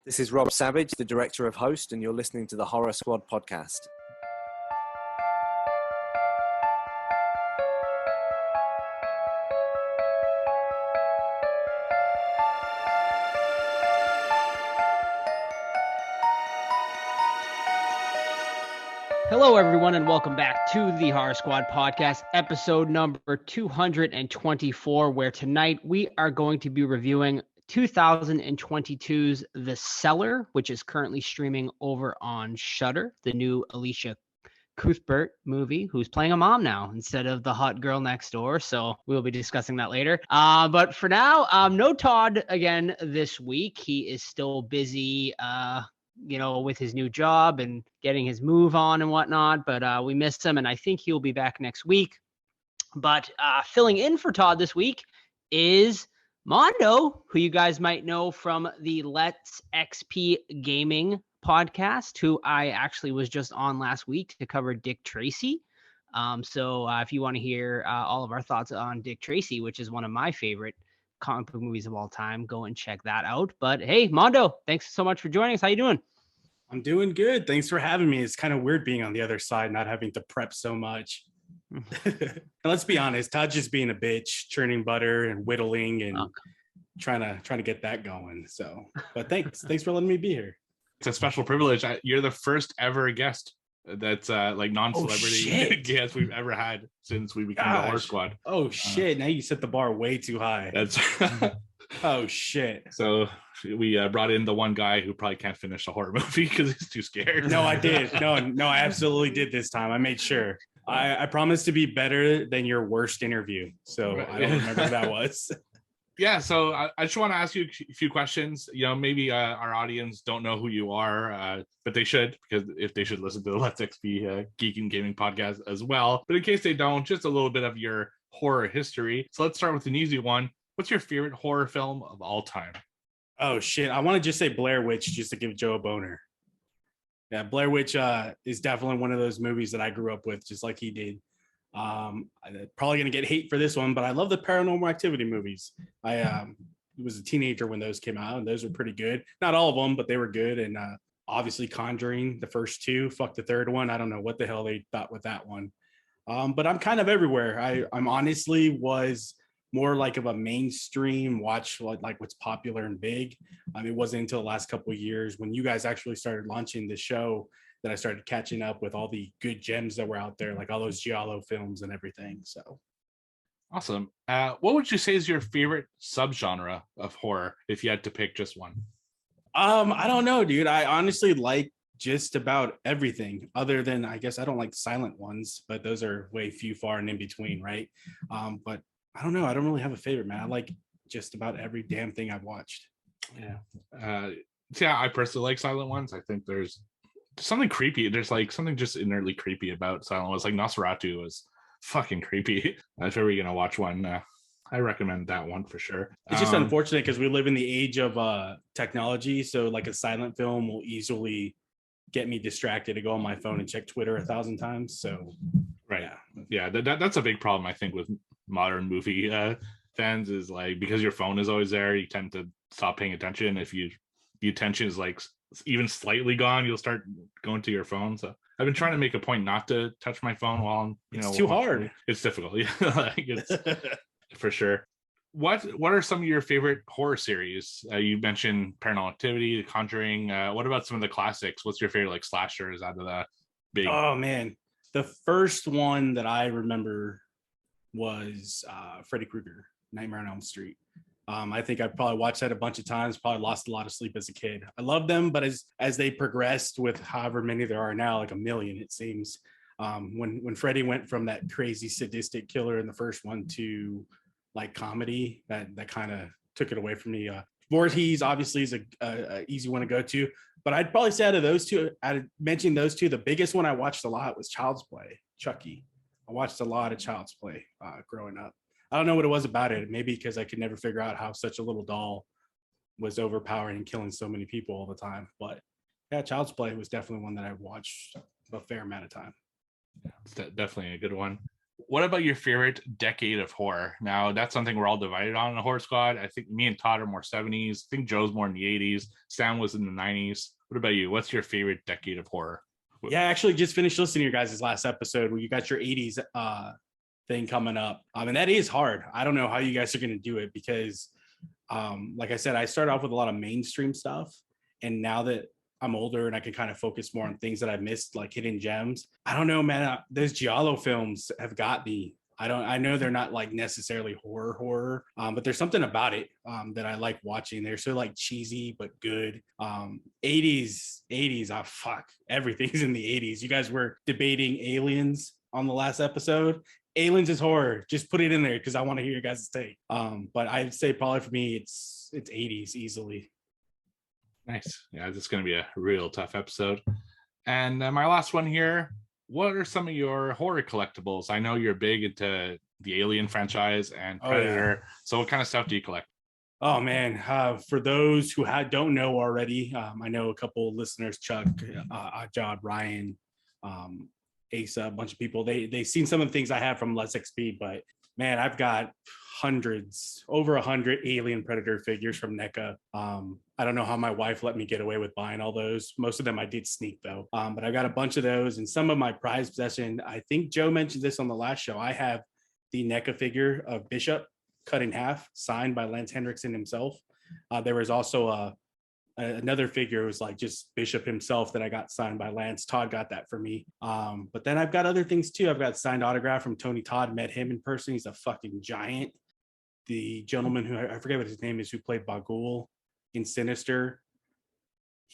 This is Rob Savage, the director of Host, and you're listening to the Horror Squad podcast. Hello, everyone, and welcome back to the Horror Squad podcast, episode number 224, where tonight we are going to be reviewing 2022's The Cellar, which is currently streaming over on Shudder, the new Alicia Cuthbert movie, who's playing a mom now instead of the hot girl next door. So we'll be discussing that later. But for now, no Todd again this week. He is still busy, with his new job and getting his move on and whatnot. But we missed him, and I think he'll be back next week. But filling in for Todd this week is Mondo, who you guys might know from the Let's XP Gaming podcast, who I actually was just on last week to cover Dick Tracy. So if you want to hear all of our thoughts on Dick Tracy, which is one of my favorite comic book movies of all time, go and check that out. But hey, Mondo, thanks so much for joining us. How you doing? I'm doing good. Thanks for having me. It's kind of weird being on the other side, not having to prep so much. And let's be honest, Todd's just being a bitch, churning butter and whittling and trying to get that going. So, but thanks for letting me be here. It's a special privilege. You're the first ever guest that's like non-celebrity guest we've ever had since we became the Horror Squad. Oh shit! Now you set the bar way too high. That's oh shit. So we brought in the one guy who probably can't finish a horror movie because he's too scared. No, I did. No, I absolutely did this time. I made sure. I promised to be better than your worst interview. So I don't remember who that was. Yeah, so I just want to ask you a few questions. You know, maybe our audience don't know who you are, but they should, because if they should listen to the Let's XP Geek and Gaming podcast as well. But in case they don't, just a little bit of your horror history. So let's start with an easy one. What's your favorite horror film of all time? Oh, shit. I want to just say Blair Witch just to give Joe a boner. Yeah, Blair Witch is definitely one of those movies that I grew up with, just like he did. I'm probably gonna get hate for this one, but I love the Paranormal Activity movies. I was a teenager when those came out, and those were pretty good. Not all of them, but they were good. And obviously Conjuring, the first two. Fuck the third one. I don't know what the hell they thought with that one. But I'm kind of everywhere. I'm honestly was more like of a mainstream watch, like what's popular and big. It wasn't until the last couple of years when you guys actually started launching the show that I started catching up with all the good gems that were out there, like all those giallo films and everything. So awesome. What would you say is your favorite subgenre of horror if you had to pick just one? I don't know, dude. I honestly like just about everything, other than I guess I don't like silent ones, but those are way few far and in between, right? But I don't know. I don't really have a favorite, man. I like just about every damn thing I've watched. Yeah. I personally like silent ones. I think there's something creepy. There's like something just inherently creepy about silent ones. Like Nosferatu was fucking creepy. If ever you're gonna watch one, I recommend that one for sure. It's just unfortunate because we live in the age of technology, so like a silent film will easily get me distracted to go on my phone and check Twitter 1,000 times. So right, yeah, that's a big problem I think with modern movie fans, is like because your phone is always there, you tend to stop paying attention. If the attention is like even slightly gone, you'll start going to your phone. So I've been trying to make a point not to touch my phone while I'm it's too hard. It's difficult. Like it's for sure. What are some of your favorite horror series? You mentioned Paranormal Activity, The Conjuring. What about some of the classics? What's your favorite like slashers out of the big? Oh man, the first one that I remember was Freddy Krueger, Nightmare on Elm Street. I think I probably watched that a bunch of times, probably lost a lot of sleep as a kid. I love them, but as they progressed with however many there are now, like a million, it seems, when Freddy went from that crazy sadistic killer in the first one to like comedy, that kind of took it away from me. Voorhees obviously is a easy one to go to, but I'd probably say out of those two, I'd mention those two. The biggest one I watched a lot was Child's Play, Chucky. I watched a lot of Child's Play growing up. I don't know what it was about it. Maybe because I could never figure out how such a little doll was overpowering and killing so many people all the time. But yeah, Child's Play was definitely one that I watched a fair amount of time. Yeah, it's definitely a good one. what about your favorite decade of horror? Now, that's something we're all divided on in the horror squad. I think me and Todd are more 70s. I think Joe's more in the 80s. Sam was in the 90s. What about you? What's your favorite decade of horror? Yeah, I actually just finished listening to your guys' last episode where you got your 80s thing coming up. And that is hard. I don't know how you guys are going to do it because, like I said, I started off with a lot of mainstream stuff. And now that I'm older and I can kind of focus more on things that I missed, like hidden gems. I don't know, man. Those Giallo films have got me. I know they're not like necessarily horror, but there's something about it that I like watching. They're so like cheesy but good. 80s, oh fuck, everything's in the 80s. You guys were debating Aliens on the last episode. Aliens is horror. Just put it in there because I want to hear your guys' take. But I'd say probably for me, it's 80s easily. Nice. Yeah, this is going to be a real tough episode. And my last one here. What are some of your horror collectibles? I know you're big into the Alien franchise and Predator. So what kind of stuff do you collect? Oh, man. For those who don't know already, I know a couple listeners, Chuck, John, Ryan, Asa, a bunch of people. They've seen some of the things I have from Let's XP, but man, I've got over 100 Alien Predator figures from NECA. I don't know how my wife let me get away with buying all those. Most of them I did sneak though. But I got a bunch of those and some of my prized possession. I think Joe mentioned this on the last show. I have the NECA figure of Bishop cut in half, signed by Lance Henriksen himself. There was also another figure. It was like just Bishop himself that I got signed by Lance. Todd got that for me. But then I've got other things too. I've got signed autograph from Tony Todd. Met him in person. He's a fucking giant. The gentleman who I forget what his name is, who played Bagul in Sinister.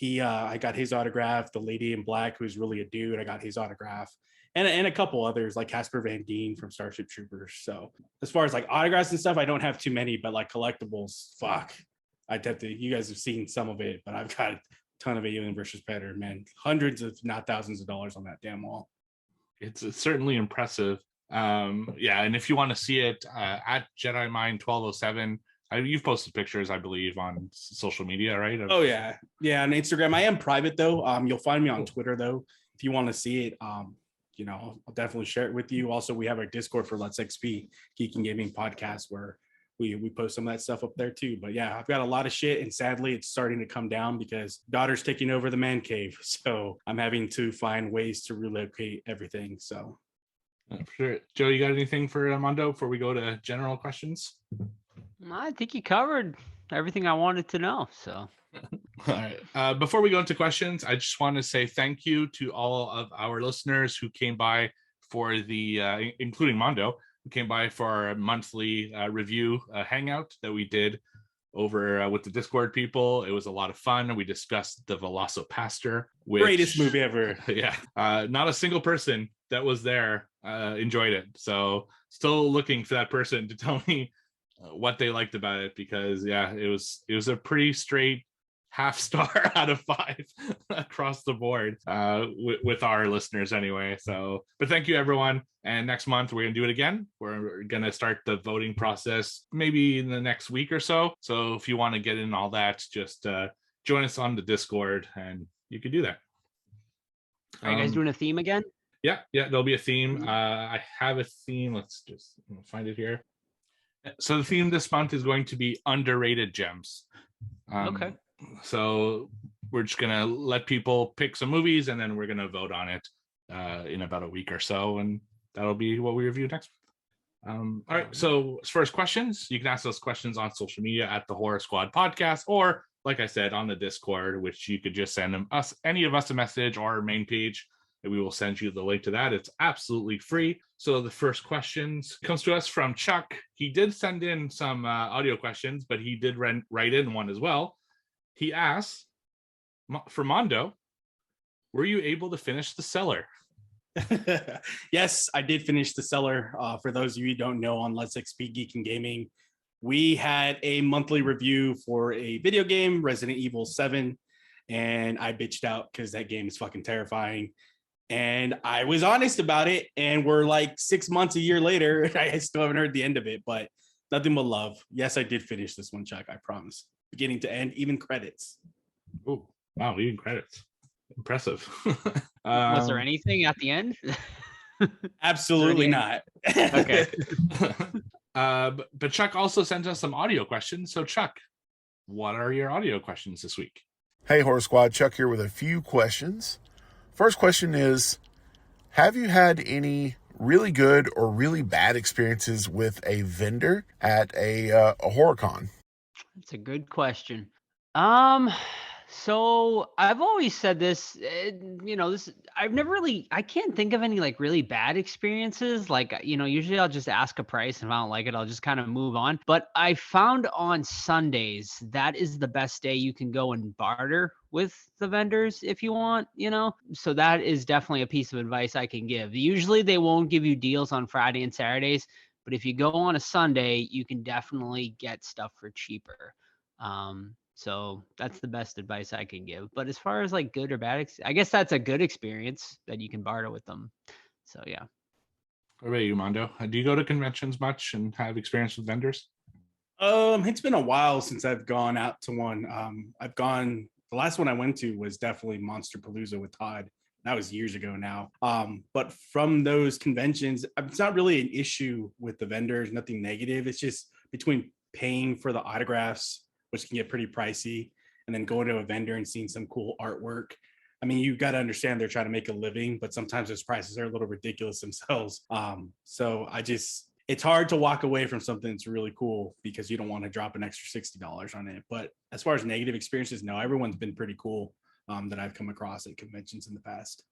I got his autograph. The lady in black, who's really a dude, I got his autograph. And a couple others like Casper Van Dien from Starship Troopers. So as far as like autographs and stuff, I don't have too many, but like collectibles, fuck. I'd have to, you guys have seen some of it, but I've got a ton of Alien versus Predator, man. Hundreds of, not thousands of dollars on that damn wall. It's certainly impressive. Yeah, and if you want to see it at Jedi Mind 1207, you've posted pictures, I believe, on social media, right? Oh yeah, on Instagram. I am private though. You'll find me on Twitter though. If you want to see it, I'll definitely share it with you. Also, we have our Discord for Let's XP Geek and Gaming Podcast where we post some of that stuff up there too. But yeah, I've got a lot of shit, and sadly, it's starting to come down because daughter's taking over the man cave. So I'm having to find ways to relocate everything. So. Sure. Joe, you got anything for Armando before we go to general questions? I think you covered everything I wanted to know. So, all right. Before we go into questions, I just want to say thank you to all of our listeners who came by for the, including Mondo, who came by for our monthly review hangout that we did over with the Discord people. It was a lot of fun. We discussed the Velocipaster, greatest movie ever. Yeah, not a single person that was there enjoyed it. So still looking for that person to tell me what they liked about it, because yeah, it was a pretty straight half star out of 5 across the board with our listeners anyway. So, but thank you everyone. And next month we're gonna do it again. We're gonna start the voting process maybe in the next week or so. So if you want to get in all that, just join us on the Discord and you can do that. Are you guys doing a theme again? Yeah, there'll be a theme. I have a theme. Let's just find it here. So the theme this month is going to be underrated gems. Okay. So we're just gonna let people pick some movies, and then we're gonna vote on it in about a week or so, and that'll be what we review next month. All right. So as far as questions, you can ask those questions on social media at the Horror Squad Podcast, or like I said, on the Discord, which you could just send any of us a message, or our main page, and we will send you the link to that. It's absolutely free. So the first questions comes to us from Chuck. He did send in some audio questions, but he did write in one as well. He asks, for Mondo, were you able to finish the Cellar? Yes, I did finish the Cellar. For those of you who don't know, on Let's XP Geek and Gaming, we had a monthly review for a video game, Resident Evil 7, and I bitched out because that game is fucking terrifying. And I was honest about it, and we're like 6 months, a year later, I still haven't heard the end of it, but nothing but love. Yes, I did finish this one, Chuck, I promise. Beginning to end, even credits. Absolutely not. Okay. But Chuck also sent us some audio questions. So Chuck, what are your audio questions this week? Hey, Horror Squad, Chuck here with a few questions. First question is, have you had any really good or really bad experiences with a vendor at a horror con? That's a good question. So I've always said this, I've never really, I can't think of any like really bad experiences. Like, usually I'll just ask a price and if I don't like it, I'll just kind of move on. But I found on Sundays, that is the best day you can go and barter with the vendors if you want, So that is definitely a piece of advice I can give. Usually they won't give you deals on Friday and Saturdays, but if you go on a Sunday, you can definitely get stuff for cheaper. So that's the best advice I can give. But as far as like good or bad, I guess that's a good experience that you can barter with them. So yeah. What about you, Mondo? Do you go to conventions much and have experience with vendors? It's been a while since I've gone out to one. The last one I went to was definitely Monster Palooza with Todd. That was years ago now. But from those conventions, it's not really an issue with the vendors, nothing negative. It's just between paying for the autographs, which can get pretty pricey, and then going to a vendor and seeing some cool artwork. I mean, you got to understand they're trying to make a living, but sometimes those prices are a little ridiculous themselves. So it's hard to walk away from something that's really cool because you don't want to drop an extra $60 on it. But as far as negative experiences, no, everyone's been pretty cool that I've come across at conventions in the past.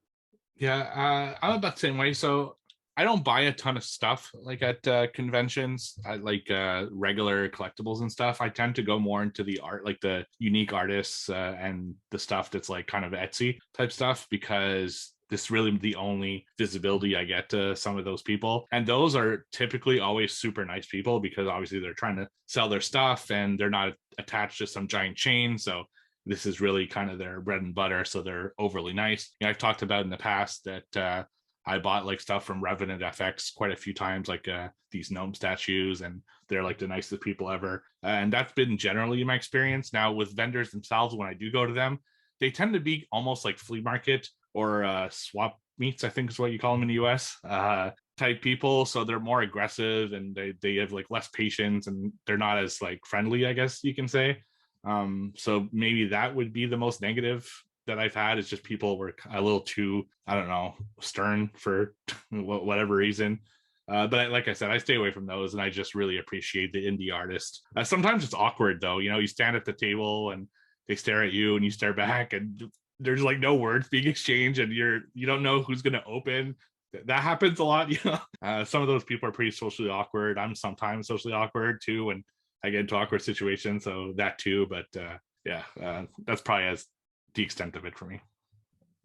Yeah, I'm about the same way. So I don't buy a ton of stuff like at conventions. I like regular collectibles and stuff. I tend to go more into the art, like the unique artists and the stuff that's like kind of Etsy type stuff, because this is really the only visibility I get to some of those people. And those are typically always super nice people because obviously they're trying to sell their stuff and they're not attached to some giant chain. So this is really kind of their bread and butter. So they're overly nice. I've talked about in the past that I bought like stuff from Revenant FX quite a few times, like these gnome statues, and they're like the nicest people ever. And that's been generally my experience. Now with vendors themselves, when I do go to them, they tend to be almost like flea market or swap meets, I think is what you call them in the US, type people. So they're more aggressive and they have like less patience and they're not as like friendly, I guess you can say. So maybe that would be the most negative that I've had, is just people were a little too, I don't know, stern for whatever reason. But like I said, I stay away from those, and I just really appreciate the indie artist. Sometimes it's awkward though. You stand at the table and they stare at you and you stare back and there's like no words being exchanged and you don't know who's going to open. That happens a lot. Some of those people are pretty socially awkward. I'm sometimes socially awkward too, and I get into awkward situations. So that too, but that's probably as the extent of it for me.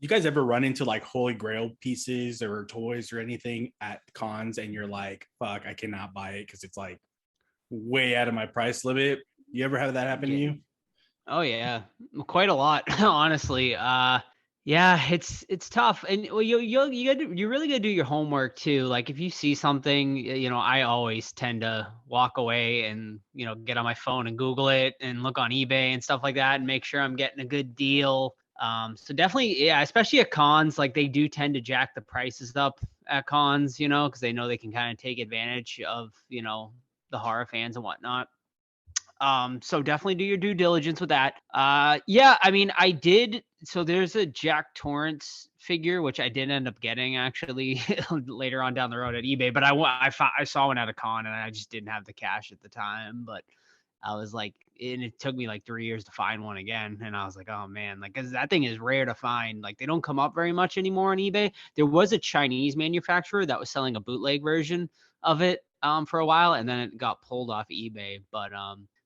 You guys ever run into like holy grail pieces or toys or anything at cons and you're like, fuck, I cannot buy it because it's like way out of my price limit? You ever have that happen to you? Oh yeah, quite a lot, honestly. Yeah, it's tough, and well, you really gotta do your homework too. Like if you see something, I always tend to walk away and get on my phone and Google it and look on eBay and stuff like that and make sure I'm getting a good deal. So definitely, yeah, especially at cons, like they do tend to jack the prices up at cons, because they know they can kind of take advantage of the horror fans and whatnot. So definitely do your due diligence with that. Yeah, I mean, I did. So there's a Jack Torrance figure, which I did end up getting actually later on down the road at eBay, but I saw one at a con and I just didn't have the cash at the time, but I was like, and it took me like 3 years to find one again. And I was like, oh man, like, cause that thing is rare to find. Like they don't come up very much anymore on eBay. There was a Chinese manufacturer that was selling a bootleg version of it for a while, and then it got pulled off eBay. But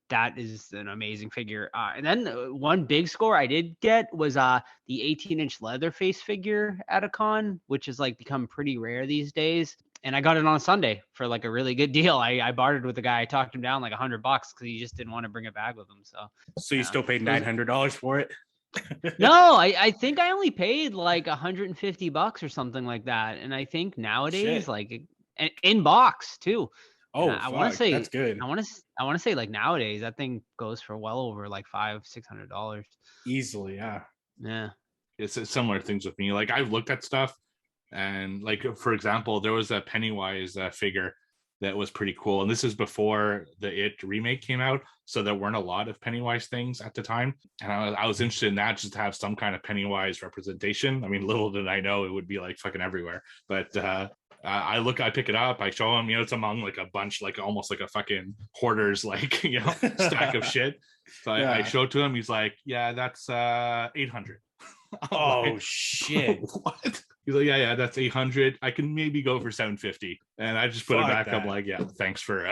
that is an amazing figure. And then one big score I did get was the 18-inch Leatherface figure at a con, which is like become pretty rare these days. And I got it on a Sunday for like a really good deal. I bartered with the guy. I talked him down like $100 because he just didn't want to bring it back with him. So you still paid $900 for it? No, I think I only paid like $150 or something like that. And I think nowadays, like in box too. Oh, I want to say that's good. I want to say like nowadays that thing goes for well over like $500-$600 easily. Yeah. Yeah. It's similar things with me. Like I've looked at stuff And like, for example, there was a Pennywise figure that was pretty cool. And this is before the It remake came out. So there weren't a lot of Pennywise things at the time. And I was interested in that, just to have some kind of Pennywise representation. I mean, little did I know it would be like fucking everywhere. But I pick it up, I show him, it's among like a bunch, like almost like a fucking hoarder's like, stack of shit. So I show it to him. He's like, yeah, that's 800. Oh, like, shit. What? He's like, yeah, that's 800. I can maybe go for 750. And I just put it back. I'm like, yeah, thanks for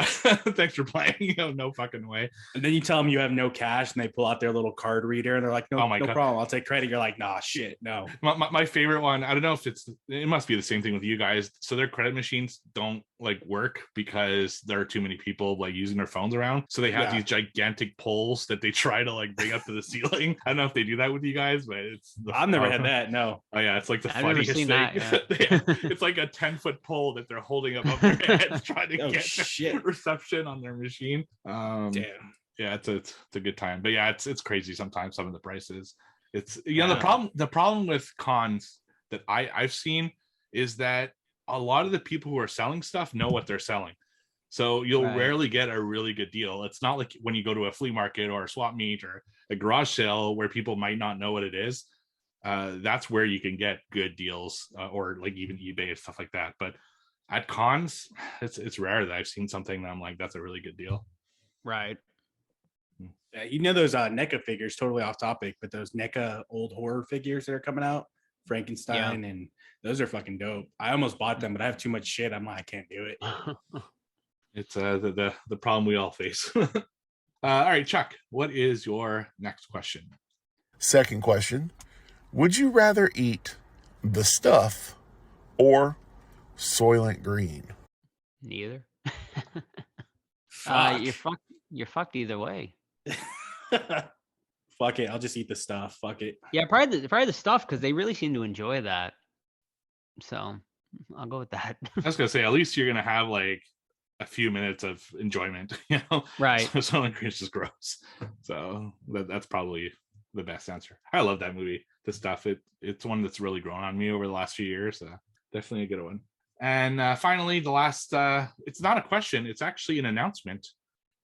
playing. No fucking way. And then you tell them you have no cash, and they pull out their little card reader, and they're like, no problem, I'll take credit. You're like, nah, shit, no. My favorite one, I don't know if it must be the same thing with you guys. So their credit machines don't like work because there are too many people like using their phones around. So they have these gigantic poles that they try to like bring up to the ceiling. I don't know if they do that with you guys, but I've never had that. No. Oh yeah, it's like the funniest thing. That, it's like a 10-foot pole that they're holding up their heads trying to get reception on their machine. Damn. Yeah, it's a good time. But yeah, it's crazy sometimes, some of the prices. It's the problem with cons that I've seen is that a lot of the people who are selling stuff know what they're selling. So you'll rarely get a really good deal. It's not like when you go to a flea market or a swap meet or a garage sale where people might not know what it is. That's where you can get good deals, or like even eBay and stuff like that. But at cons, it's rare that I've seen something that I'm like, that's a really good deal. Right. Yeah, those NECA figures, totally off topic, but those NECA old horror figures that are coming out, Frankenstein, and those are fucking dope. I almost bought them, but I have too much shit. I'm like, I can't do it. It's the problem we all face. All right, Chuck, what is your next question? Second question. Would you rather eat the stuff or Soylent Green? Neither. You're fucked either way. Fuck it, I'll just eat the stuff. Fuck it. Yeah, probably the stuff, because they really seem to enjoy that. So I'll go with that. I was gonna say, at least you're gonna have like a few minutes of enjoyment, Right. So Soylent Green is just gross. So that's probably the best answer. I love that movie. The stuff, it's one that's really grown on me over the last few years. Definitely a good one. And finally, the last, it's not a question, it's actually an announcement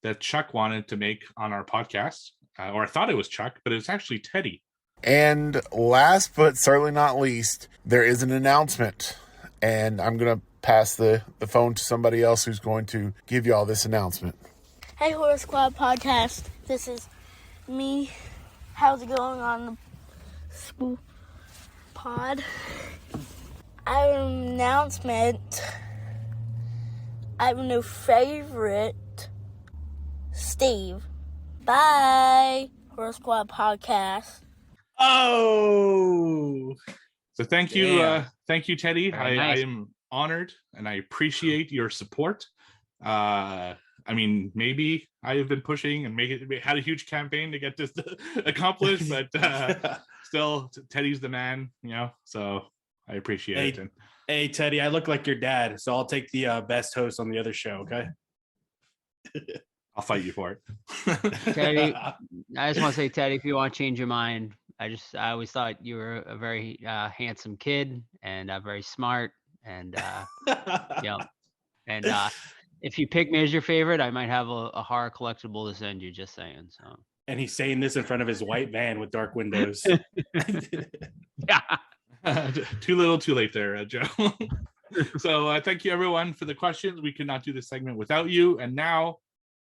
that Chuck wanted to make on our podcast, or I thought it was Chuck, but it's actually Teddy. And last but certainly not least, there is an announcement, and I'm going to pass the phone to somebody else who's going to give you all this announcement. Hey, Horror Squad podcast. This is me. How's it going on the school pod? I have an announcement. I have a new favorite. Steve. Bye. Horror Squad podcast. Oh. So thank you, Teddy. I am honored and I appreciate your support. I mean, maybe I have been pushing and had a huge campaign to get this accomplished, but still, Teddy's the man, so I appreciate it. Hey, Teddy, I look like your dad, so I'll take the best host on the other show, okay? I'll fight you for it. Teddy, I just want to say, Teddy, if you want to change your mind, I always thought you were a very handsome kid and very smart, and and if you pick me as your favorite, I might have a horror collectible to send you. Just saying. So. And he's saying this in front of his white van with dark windows. Yeah. Too little, too late there, Joe. So thank you, everyone, for the questions. We could not do this segment without you. And now,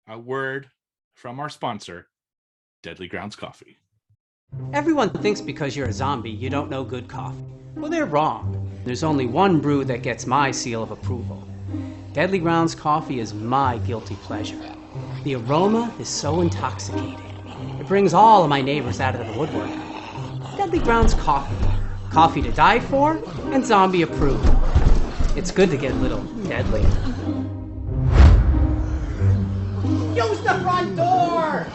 a word from our sponsor, Deadly Grounds Coffee. Everyone thinks because you're a zombie, you don't know good coffee. Well, they're wrong. There's only one brew that gets my seal of approval. Deadly Grounds Coffee is my guilty pleasure. The aroma is so intoxicating. It brings all of my neighbors out of the woodwork. Deadly Grounds Coffee. Coffee to die for and zombie approved. It's good to get a little deadly. Use the front door!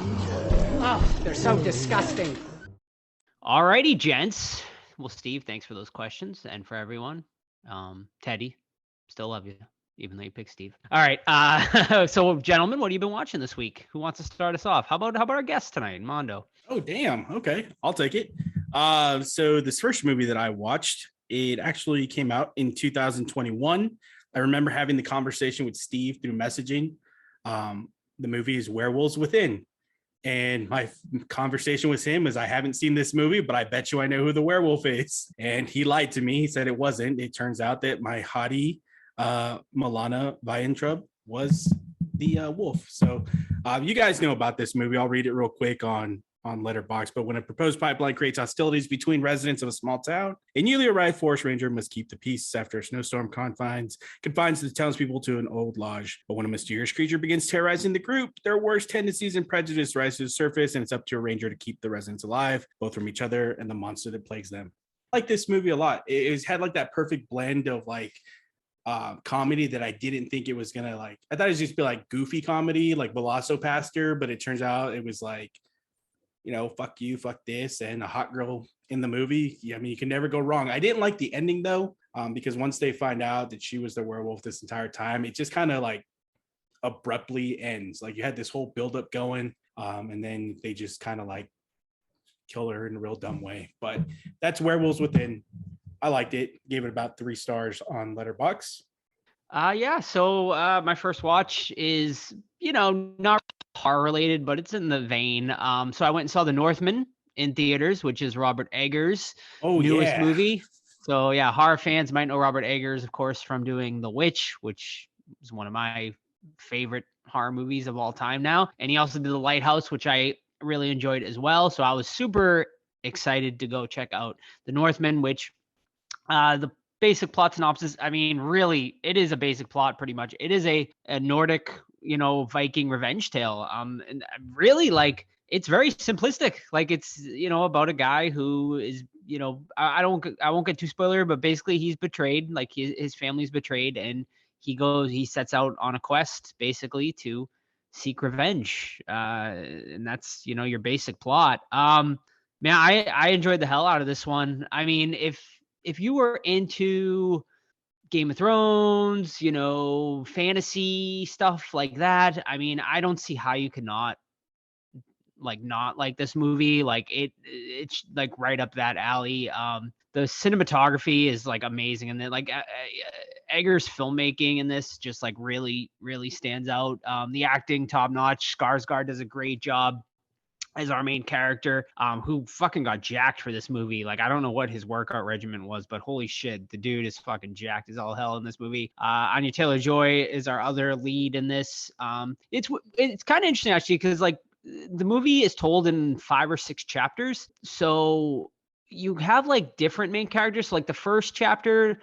Oh, they're so disgusting. Alrighty, gents. Well, Steve, thanks for those questions, and for everyone. Teddy, still love you, even though you picked Steve. All right. So, gentlemen, what have you been watching this week? Who wants to start us off? How about our guest tonight, Mondo? Oh, damn. Okay, I'll take it. So this first movie that I watched It actually came out in 2021. I remember having the conversation with Steve through messaging. The movie is Werewolves Within. And my conversation with him is, I haven't seen this movie, but I bet you I know who the werewolf is. And he lied to me. He said it wasn't. It turns out that my hottie, Milana Weintraub, was the wolf. So you guys know about this movie. I'll read it real quick on Letterboxd. But when a proposed pipeline creates hostilities between residents of a small town, a newly arrived forest ranger must keep the peace after a snowstorm confines the townspeople to an old lodge. But when a mysterious creature begins terrorizing the group, their worst tendencies and prejudice rise to the surface, and it's up to a ranger to keep the residents alive, both from each other and the monster that plagues them. I like this movie a lot. It's had like that perfect blend of like comedy that I didn't think it was gonna like. I thought it was just be like goofy comedy, like Velocipaster, but it turns out it was like, you know, fuck you, fuck this, and a hot girl in the movie. Yeah, I mean, you can never go wrong. I didn't like the ending though, because once they find out that she was the werewolf this entire time, it just kind of like abruptly ends. Like you had this whole buildup going, and then they just kind of like kill her in a real dumb way. But that's Werewolves Within. I liked it. Gave it about 3 stars on Letterboxd. Yeah. So my first watch is, not horror related, but it's in the vein. So I went and saw The Northmen in theaters, which is Robert Eggers' newest movie. So yeah, horror fans might know Robert Eggers, of course, from doing The Witch, which is one of my favorite horror movies of all time now. And he also did The Lighthouse, which I really enjoyed as well. So I was super excited to go check out The Northmen, which the basic plot synopsis, I mean, really, it is a basic plot pretty much. It is a Nordic, Viking revenge tale. And really, like, it's very simplistic. Like, it's, about a guy who is, I won't get too spoiler, but basically he's betrayed, like his family's betrayed, and he sets out on a quest basically to seek revenge. And that's, your basic plot. Man, I enjoyed the hell out of this one. I mean, if you were into Game of Thrones, fantasy stuff like that, I mean, I don't see how you could not like this movie. Like it's like right up that alley. The cinematography is like amazing, and then like Eggers' filmmaking in this just like really, really stands out. The acting top notch. Skarsgård does a great job as our main character, who fucking got jacked for this movie. Like, I don't know what his workout regimen was, but holy shit, the dude is fucking jacked as all hell in this movie. Anya Taylor-Joy is our other lead in this. It's kind of interesting actually, because like the movie is told in 5 or 6 chapters, so you have like different main characters. So, like the first chapter,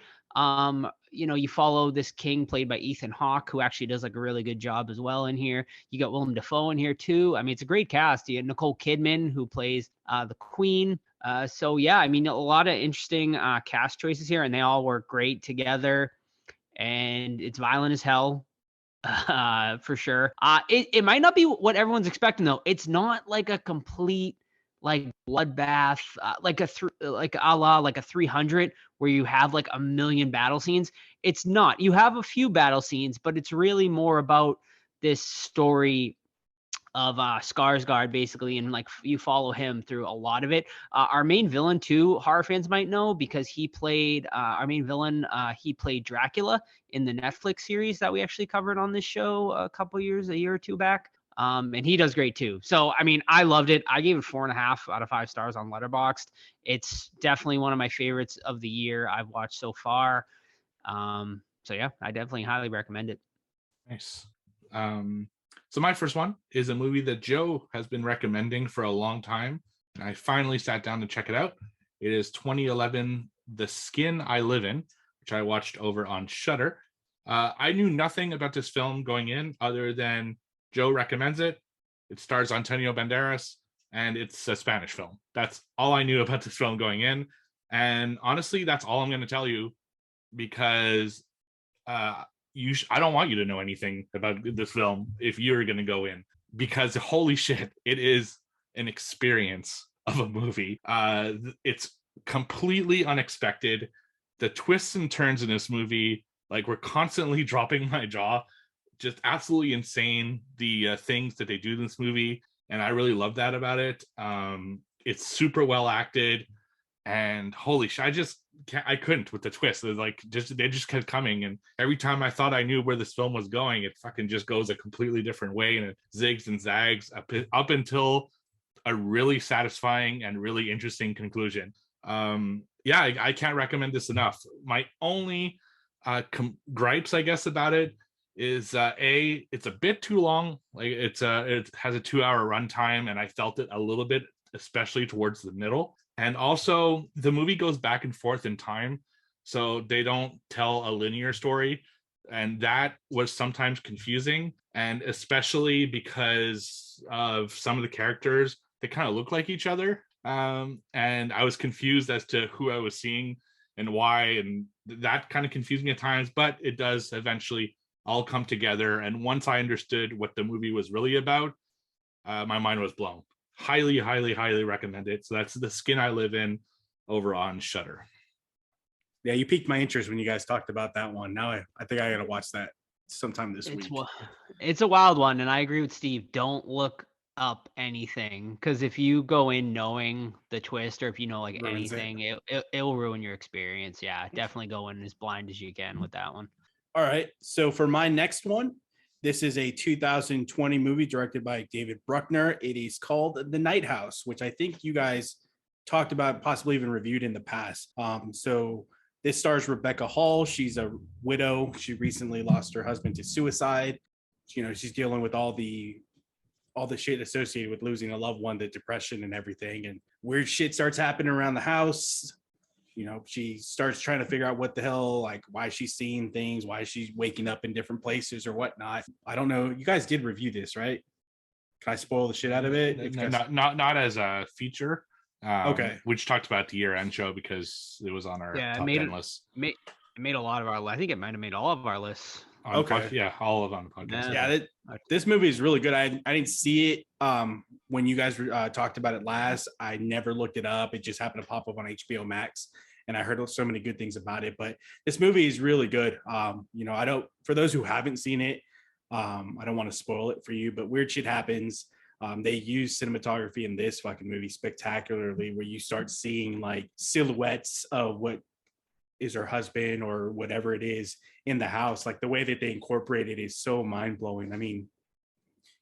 you follow this king played by Ethan Hawke, who actually does like a really good job as well in here. You got Willem Dafoe in here too. I mean, it's a great cast. You have Nicole Kidman, who plays the Queen. So yeah, I mean, a lot of interesting cast choices here, and they all work great together. And it's violent as hell, for sure. It might not be what everyone's expecting though. It's not like a complete like bloodbath, like a la like a 300 where you have like a million battle scenes. It's not. You have a few battle scenes, but it's really more about this story of Skarsgård basically, and like you follow him through a lot of it. Our main villain too, horror fans might know, because he played our main villain. He played Dracula in the Netflix series that we actually covered on this show a year or two back. And he does great too. So, I mean, I loved it. I gave it 4.5 out of 5 stars on Letterboxd. It's definitely one of my favorites of the year I've watched so far. So yeah, I definitely highly recommend it. Nice. So my first one is a movie that Joe has been recommending for a long time, and I finally sat down to check it out. It is 2011, The Skin I Live In, which I watched over on Shudder. I knew nothing about this film going in other than Joe recommends it. It stars Antonio Banderas, and it's a Spanish film. That's all I knew about this film going in. And honestly, that's all I'm going to tell you, because I don't want you to know anything about this film if you're going to go in, because holy shit, it is an experience of a movie. It's completely unexpected. The twists and turns in this movie, like, were constantly dropping my jaw. Just absolutely insane, the things that they do in this movie, and I really love that about it. It's super well acted. And holy shit, I couldn't with the twist. It was like they just kept coming, and every time I thought I knew where this film was going, it fucking just goes a completely different way, and it zigs and zags up until a really satisfying and really interesting conclusion. Yeah, I can't recommend this enough. My only gripes, I guess, about it is it's a bit too long. Like it has a 2-hour runtime, and I felt it a little bit, especially towards the middle. And also, the movie goes back and forth in time, so they don't tell a linear story, and that was sometimes confusing. And especially because of some of the characters, they kind of look like each other, and I was confused as to who I was seeing and why, and that kind of confused me at times. But it does eventually all come together, and once I understood what the movie was really about, my mind was blown. Highly, highly, highly recommend it. So that's The Skin I Live In over on Shudder. Yeah, you piqued my interest when you guys talked about that one. Now I think I gotta watch that sometime this week. It's a wild one, and I agree with Steve. Don't look up anything, because if you go in knowing the twist, or if you know like anything, it will ruin your experience. Yeah, definitely go in as blind as you can with that one. All right, so for my next one, this is a 2020 movie directed by David Bruckner. It is called The Nighthouse, which I think you guys talked about, possibly even reviewed in the past. So this stars Rebecca Hall. She's a widow. She recently lost her husband to suicide. You know, she's dealing with all the shit associated with losing a loved one, the depression and everything. And weird shit starts happening around the house. You know, she starts trying to figure out what the hell, like why she's seeing things, why she's waking up in different places or whatnot. I don't know. You guys did review this, right? Can I spoil the shit out of it? Not as a feature. Okay. We just talked about the year-end show because it was on our top 10 list. It made a lot of our. I think it might have made all of our lists. Okay. All of on the podcast. Yeah, this movie is really good. I didn't see it when you guys talked about it last. I never looked it up. It just happened to pop up on HBO Max, and I heard so many good things about it. But this movie is really good. You know, for those who haven't seen it, I don't want to spoil it for you, but weird shit happens. They use cinematography in this fucking movie spectacularly, where you start seeing like silhouettes of what is her husband or whatever it is in the house. Like the way that they incorporate it is so mind-blowing. I mean,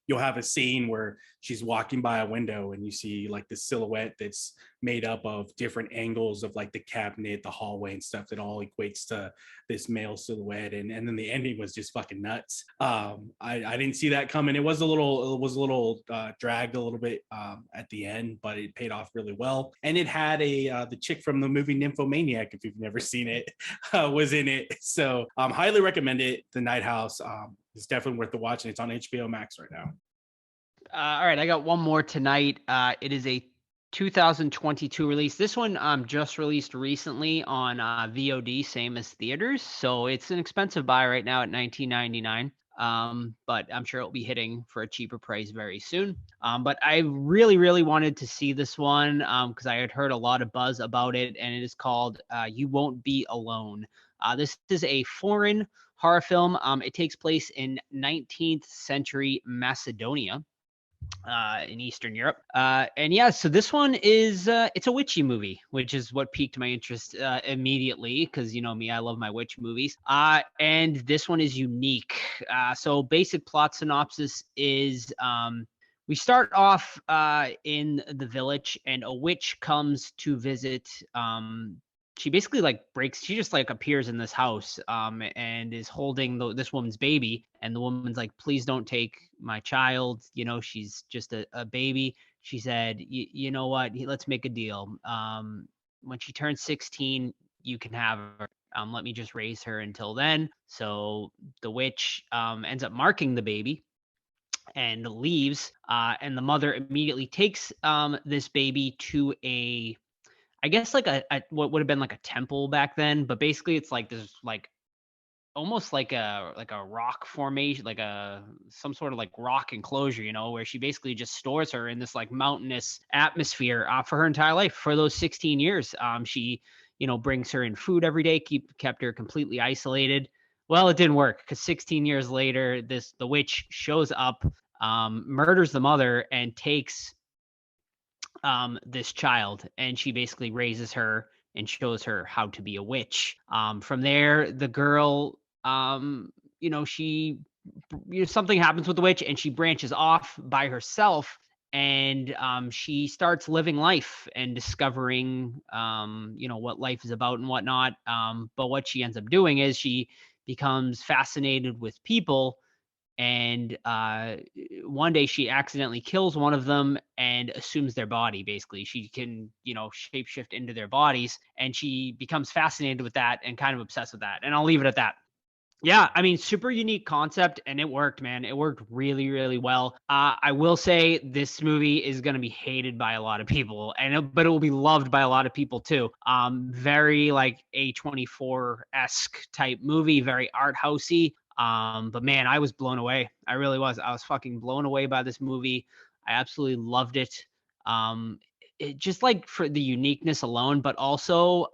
you'll have a scene where she's walking by a window and you see like the silhouette that's made up of different angles of like the cabinet, the hallway and stuff that all equates to this male silhouette. And then the ending was just fucking nuts. I didn't see that coming. It was a little dragged a little bit at the end, but it paid off really well. And it had the chick from the movie Nymphomaniac, if you've never seen it, was in it. So highly recommend it. The Nighthouse. It's definitely worth the watch, and it's on HBO Max right now. All right, I got one more tonight. It is a 2022 release. This one just released recently on VOD, same as theaters. So it's an expensive buy right now at $19.99. But I'm sure it'll be hitting for a cheaper price very soon. But I really, really wanted to see this one because I had heard a lot of buzz about it, and it is called You Won't Be Alone. This is a foreign horror film. It takes place in 19th century Macedonia. In Eastern Europe. And yeah, so this one is, it's a witchy movie, which is what piqued my interest immediately, because you know me, I love my witch movies. And this one is unique. So basic plot synopsis is, we start off in the village, and a witch comes to visit. She basically she just appears in this house and is holding this woman's baby. And the woman's like, please don't take my child. You know, she's just a baby. She said, you know what? Let's make a deal. When she turns 16, you can have her. Let me just raise her until then. So the witch ends up marking the baby and leaves. And the mother immediately takes this baby to I guess what would have been like a temple back then, but basically it's like this almost like a rock formation, some sort of rock enclosure, you know, where she basically just stores her in this mountainous atmosphere for her entire life. For those 16 years, she, you know, brings her in food every day, kept her completely isolated. Well, it didn't work, because 16 years later, the witch shows up, murders the mother, and takes this child, and she basically raises her and shows her how to be a witch. From there, the girl, she something happens with the witch, and she branches off by herself, and she starts living life and discovering what life is about and whatnot. But what she ends up doing is she becomes fascinated with people, and one day she accidentally kills one of them and assumes their body. Basically, she can shapeshift into their bodies, and she becomes fascinated with that and kind of obsessed with that. And I'll leave it at that. Yeah, I mean, super unique concept, and it worked, man. It worked really, really well. I will say this movie is going to be hated by a lot of people, but it will be loved by a lot of people too. Very like A24-esque type movie, very art housey. But man, I was blown away. I really was. I was fucking blown away by this movie. I absolutely loved it. It just like for the uniqueness alone, but also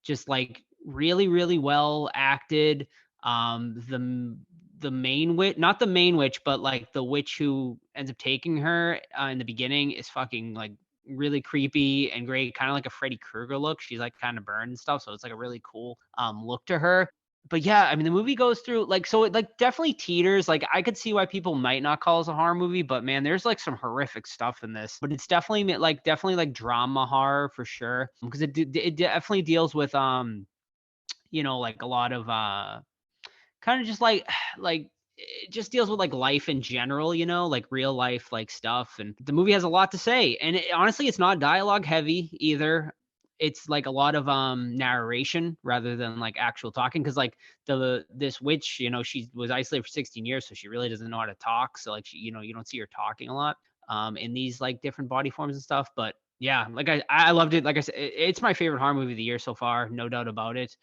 just like really, really well acted. The main witch, not the main witch, but like the witch who ends up taking her in the beginning is fucking like really creepy and great, kind of like a Freddy Krueger look. She's like kind of burned and stuff, so it's like a really cool look to her. But yeah, I mean, the movie goes through like, so it like definitely teeters. Like I could see why people might not call this a horror movie, but man, there's like some horrific stuff in this. But it's definitely like drama horror for sure, because it definitely deals with like a lot of kind of just like it just deals with like life in general, like real life like stuff. And the movie has a lot to say, and honestly, it's not dialogue heavy either. It's like a lot of narration rather than like actual talking, because like this witch, she was isolated for 16 years, so she really doesn't know how to talk. So like you don't see her talking a lot in these like different body forms and stuff. But yeah, like I loved it. Like I said, it's my favorite horror movie of the year so far, no doubt about it.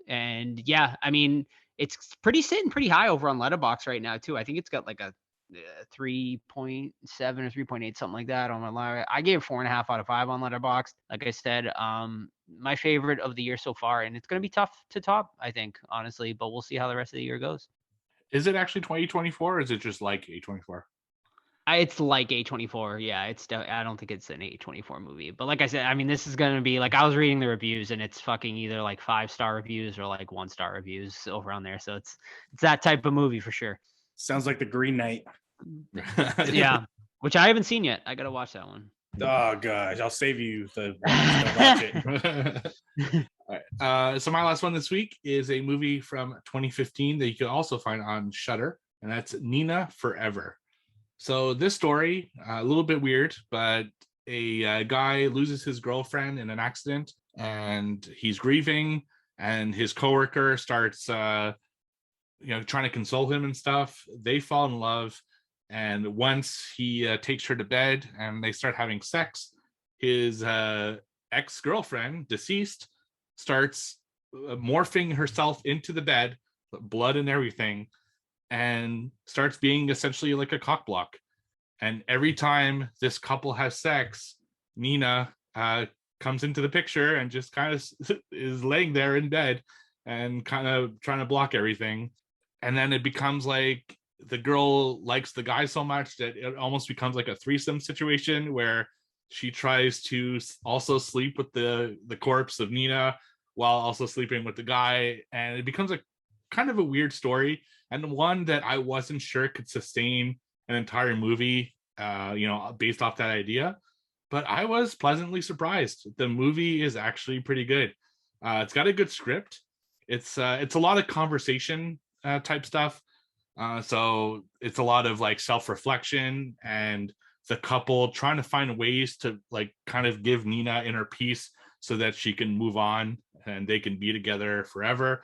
And yeah, I mean, it's sitting pretty high over on Letterboxd right now too. I think it's got like a 3.7 or 3.8, something like that on my live. I gave 4.5 out of 5 on Letterboxd. Like I said, my favorite of the year so far, and it's going to be tough to top, I think, honestly, but we'll see how the rest of the year goes. Is it actually 2024 or is it just like A24? It's like A24. Yeah, I don't think it's an A24 movie. But like I said, I mean, this is going to be like, I was reading the reviews, and it's fucking either like 5-star reviews or like 1-star reviews over on there. So it's that type of movie for sure. Sounds like The Green Knight. Yeah, which I haven't seen yet. I got to watch that one. Oh gosh, I'll save you the watch it. All right. So my last one this week is a movie from 2015 that you can also find on Shudder, and that's Nina Forever. So this story, a little bit weird, but a guy loses his girlfriend in an accident, and he's grieving, and his coworker starts, trying to console him and stuff. They fall in love, and once he takes her to bed and they start having sex, his ex-girlfriend, deceased, starts morphing herself into the bed, blood and everything, and starts being essentially like a cock block. And every time this couple has sex, Nina comes into the picture and just kind of is laying there in bed and kind of trying to block everything. And then it becomes like the girl likes the guy so much that it almost becomes like a threesome situation where she tries to also sleep with the corpse of Nina while also sleeping with the guy. And it becomes a kind of a weird story, and one that I wasn't sure could sustain an entire movie, based off that idea. But I was pleasantly surprised. The movie is actually pretty good. It's got a good script. It's a lot of conversation type stuff. So it's a lot of like self-reflection and the couple trying to find ways to like kind of give Nina inner peace so that she can move on and they can be together forever.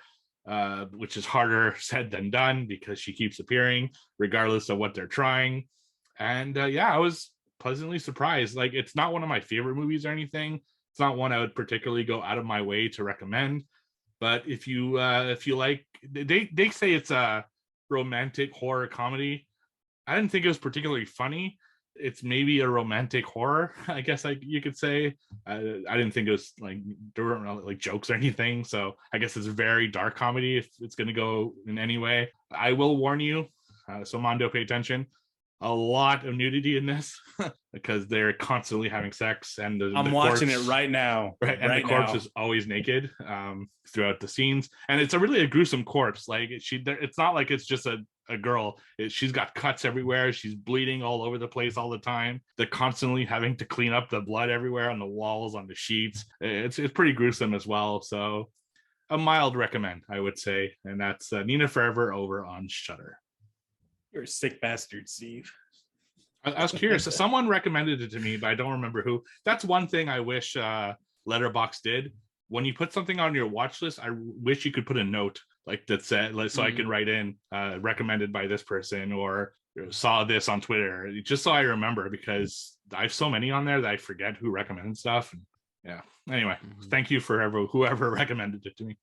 Which is harder said than done because she keeps appearing regardless of what they're trying. And I was pleasantly surprised. Like, it's not one of my favorite movies or anything. It's not one I would particularly go out of my way to recommend. But if you like, they say it's a romantic horror comedy. I didn't think it was particularly funny. It's maybe a romantic horror, I guess you could say. I didn't think it was like, there weren't like jokes or anything. So I guess it's a very dark comedy if it's going to go in any way. I will warn you, so Mondo, pay attention. a lot of nudity in this because they're constantly having sex, and I'm watching it right now. Right, and the corpse is always naked throughout the scenes, and it's a gruesome corpse. Like it's not like it's just a girl. She's got cuts everywhere. She's bleeding all over the place all the time. They're constantly having to clean up the blood everywhere on the walls, on the sheets. It's pretty gruesome as well. So a mild recommend, I would say, and that's Nina Forever over on Shudder. You're a sick bastard, Steve. I was curious. Someone recommended it to me, but I don't remember who. That's one thing I wish Letterboxd did. When you put something on your watch list, I wish you could put a note like that said, so I can write in recommended by this person, or saw this on Twitter, just so I remember, because I have so many on there that I forget who recommended stuff. And yeah. Anyway, thank you for whoever recommended it to me.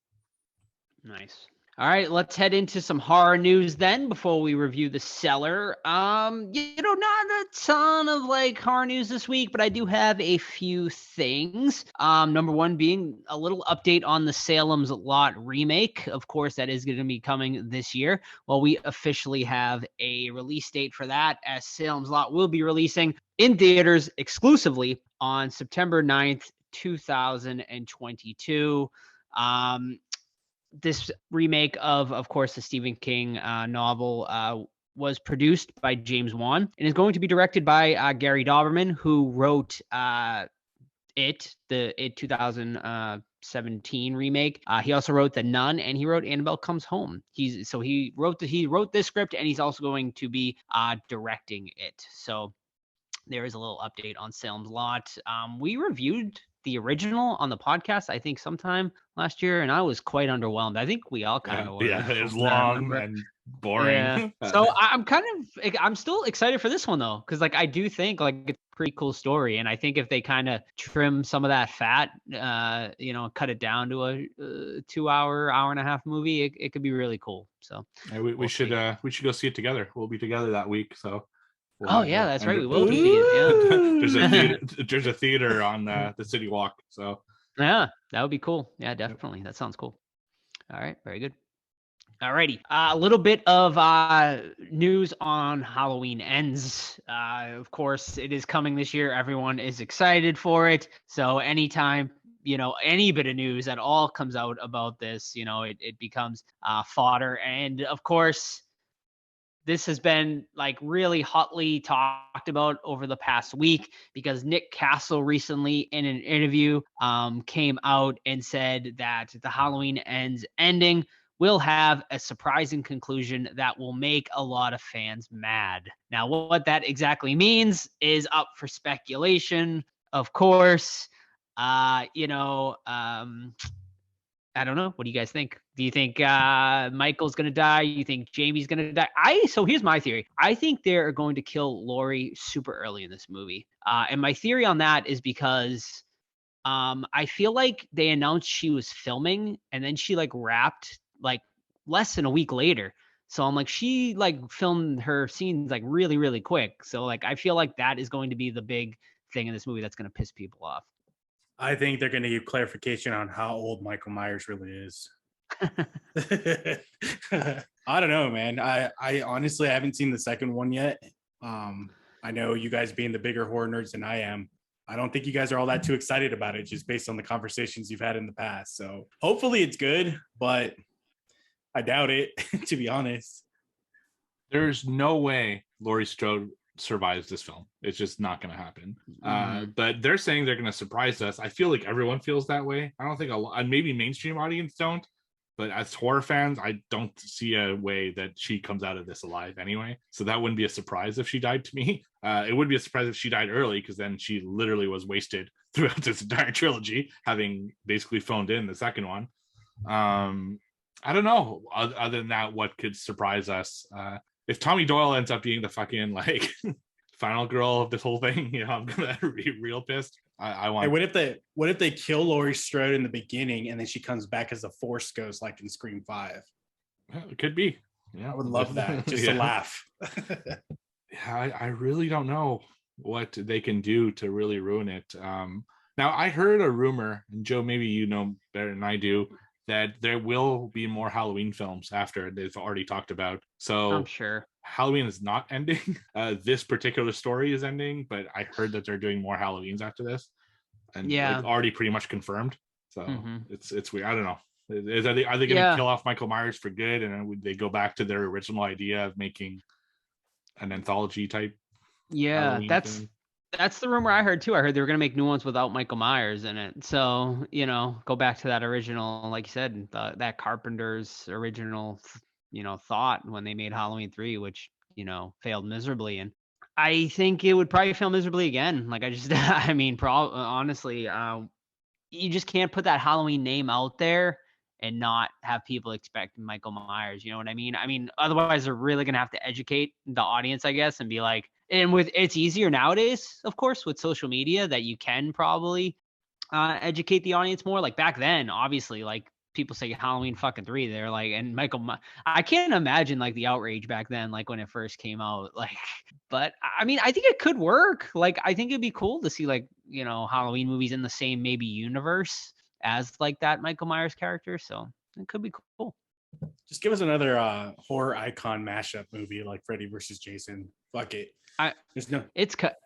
Nice. All right, let's head into some horror news then before we review The Cellar. Not a ton of horror news this week, but I do have a few things. Number one being a little update on the Salem's Lot remake. Of course, that is going to be coming this year. Well, we officially have a release date for that, as Salem's Lot will be releasing in theaters exclusively on September 9th, 2022. This remake of course, the Stephen King novel was produced by James Wan and is going to be directed by Gary Dauberman, who wrote It 2017 remake. He also wrote The Nun, and he wrote Annabelle Comes Home. He wrote this script, and he's also going to be directing it. So there is a little update on Salem's Lot. We reviewed the original on the podcast, I think, sometime last year, and I was quite underwhelmed. I think we all kind of were. Yeah, it was long and boring. Yeah. So I'm still excited for this one though, because I do think it's a pretty cool story, and I think if they kind of trim some of that fat, cut it down to a 2 hour and a half movie, it could be really cool. So yeah, we should go see it together. We'll be together that week, so. That's right. We will be. Yeah. There's a theater on the City Walk. So yeah, that would be cool. Yeah, definitely. That sounds cool. All right, very good. All righty. A little bit of news on Halloween Ends. Of course, it is coming this year. Everyone is excited for it. So anytime any bit of news that all comes out about this, it becomes fodder. And of course, this has been really hotly talked about over the past week, because Nick Castle recently in an interview came out and said that the Halloween Ends ending will have a surprising conclusion that will make a lot of fans mad. Now, what that exactly means is up for speculation, of course. I don't know. What do you guys think? Do you think Michael's going to die? You think Jamie's going to die? So here's my theory. I think they're going to kill Laurie super early in this movie. And my theory on that is because I feel like they announced she was filming, and then she wrapped less than a week later. So I'm she filmed her scenes really, really quick. So I feel like that is going to be the big thing in this movie that's going to piss people off. I think they're going to give clarification on how old Michael Myers really is. I don't know, man. I honestly haven't seen the second one yet. I know you guys being the bigger horror nerds than I am, I don't think you guys are all that too excited about it, just based on the conversations you've had in the past. So hopefully it's good, but I doubt it, to be honest. There's no way Laurie Strode survives this film. It's just not going to happen. But they're saying they're going to surprise us. I feel like everyone feels that way. I don't think maybe mainstream audience don't, but as horror fans, I don't see a way that she comes out of this alive anyway. So that wouldn't be a surprise if she died to me. It would be a surprise if she died early, because then she literally was wasted throughout this entire trilogy, having basically phoned in the second one. I don't know. Other than that, what could surprise us? If Tommy Doyle ends up being the fucking final girl of this whole thing, I'm gonna be real pissed. I want. Hey, what if they kill Laurie Strode in the beginning, and then she comes back as a Force ghost, like in Scream 5? It could be. Yeah, I would love that. Just to laugh. I really don't know what they can do to really ruin it. Now, I heard a rumor, and Joe, maybe you know better than I do, that there will be more Halloween films after they've already talked about. So I'm sure. Halloween is not ending. This particular story is ending, but I heard that they're doing more Halloweens after this, and like already pretty much confirmed. So it's weird. I don't know. Are they going to kill off Michael Myers for good, and then would they go back to their original idea of making an anthology type? Yeah, that's the rumor I heard too. I heard they were going to make new ones without Michael Myers in it. So, go back to that original, like you said, that Carpenter's original, thought when they made Halloween 3, which, failed miserably. And I think it would probably fail miserably again. Like I mean, honestly, you just can't put that Halloween name out there and not have people expect Michael Myers. You know what I mean? I mean, otherwise they're really going to have to educate the audience, I guess, and be like, and it's easier nowadays, of course, with social media that you can probably educate the audience more. Like back then, obviously, like people say Halloween fucking 3, they're like, and I can't imagine like the outrage back then, like when it first came out, like, but I mean, I think it could work. Like, I think it'd be cool to see like, Halloween movies in the same maybe universe as like that Michael Myers character. So it could be cool. Just give us another horror icon mashup movie like Freddy versus Jason. Fuck it.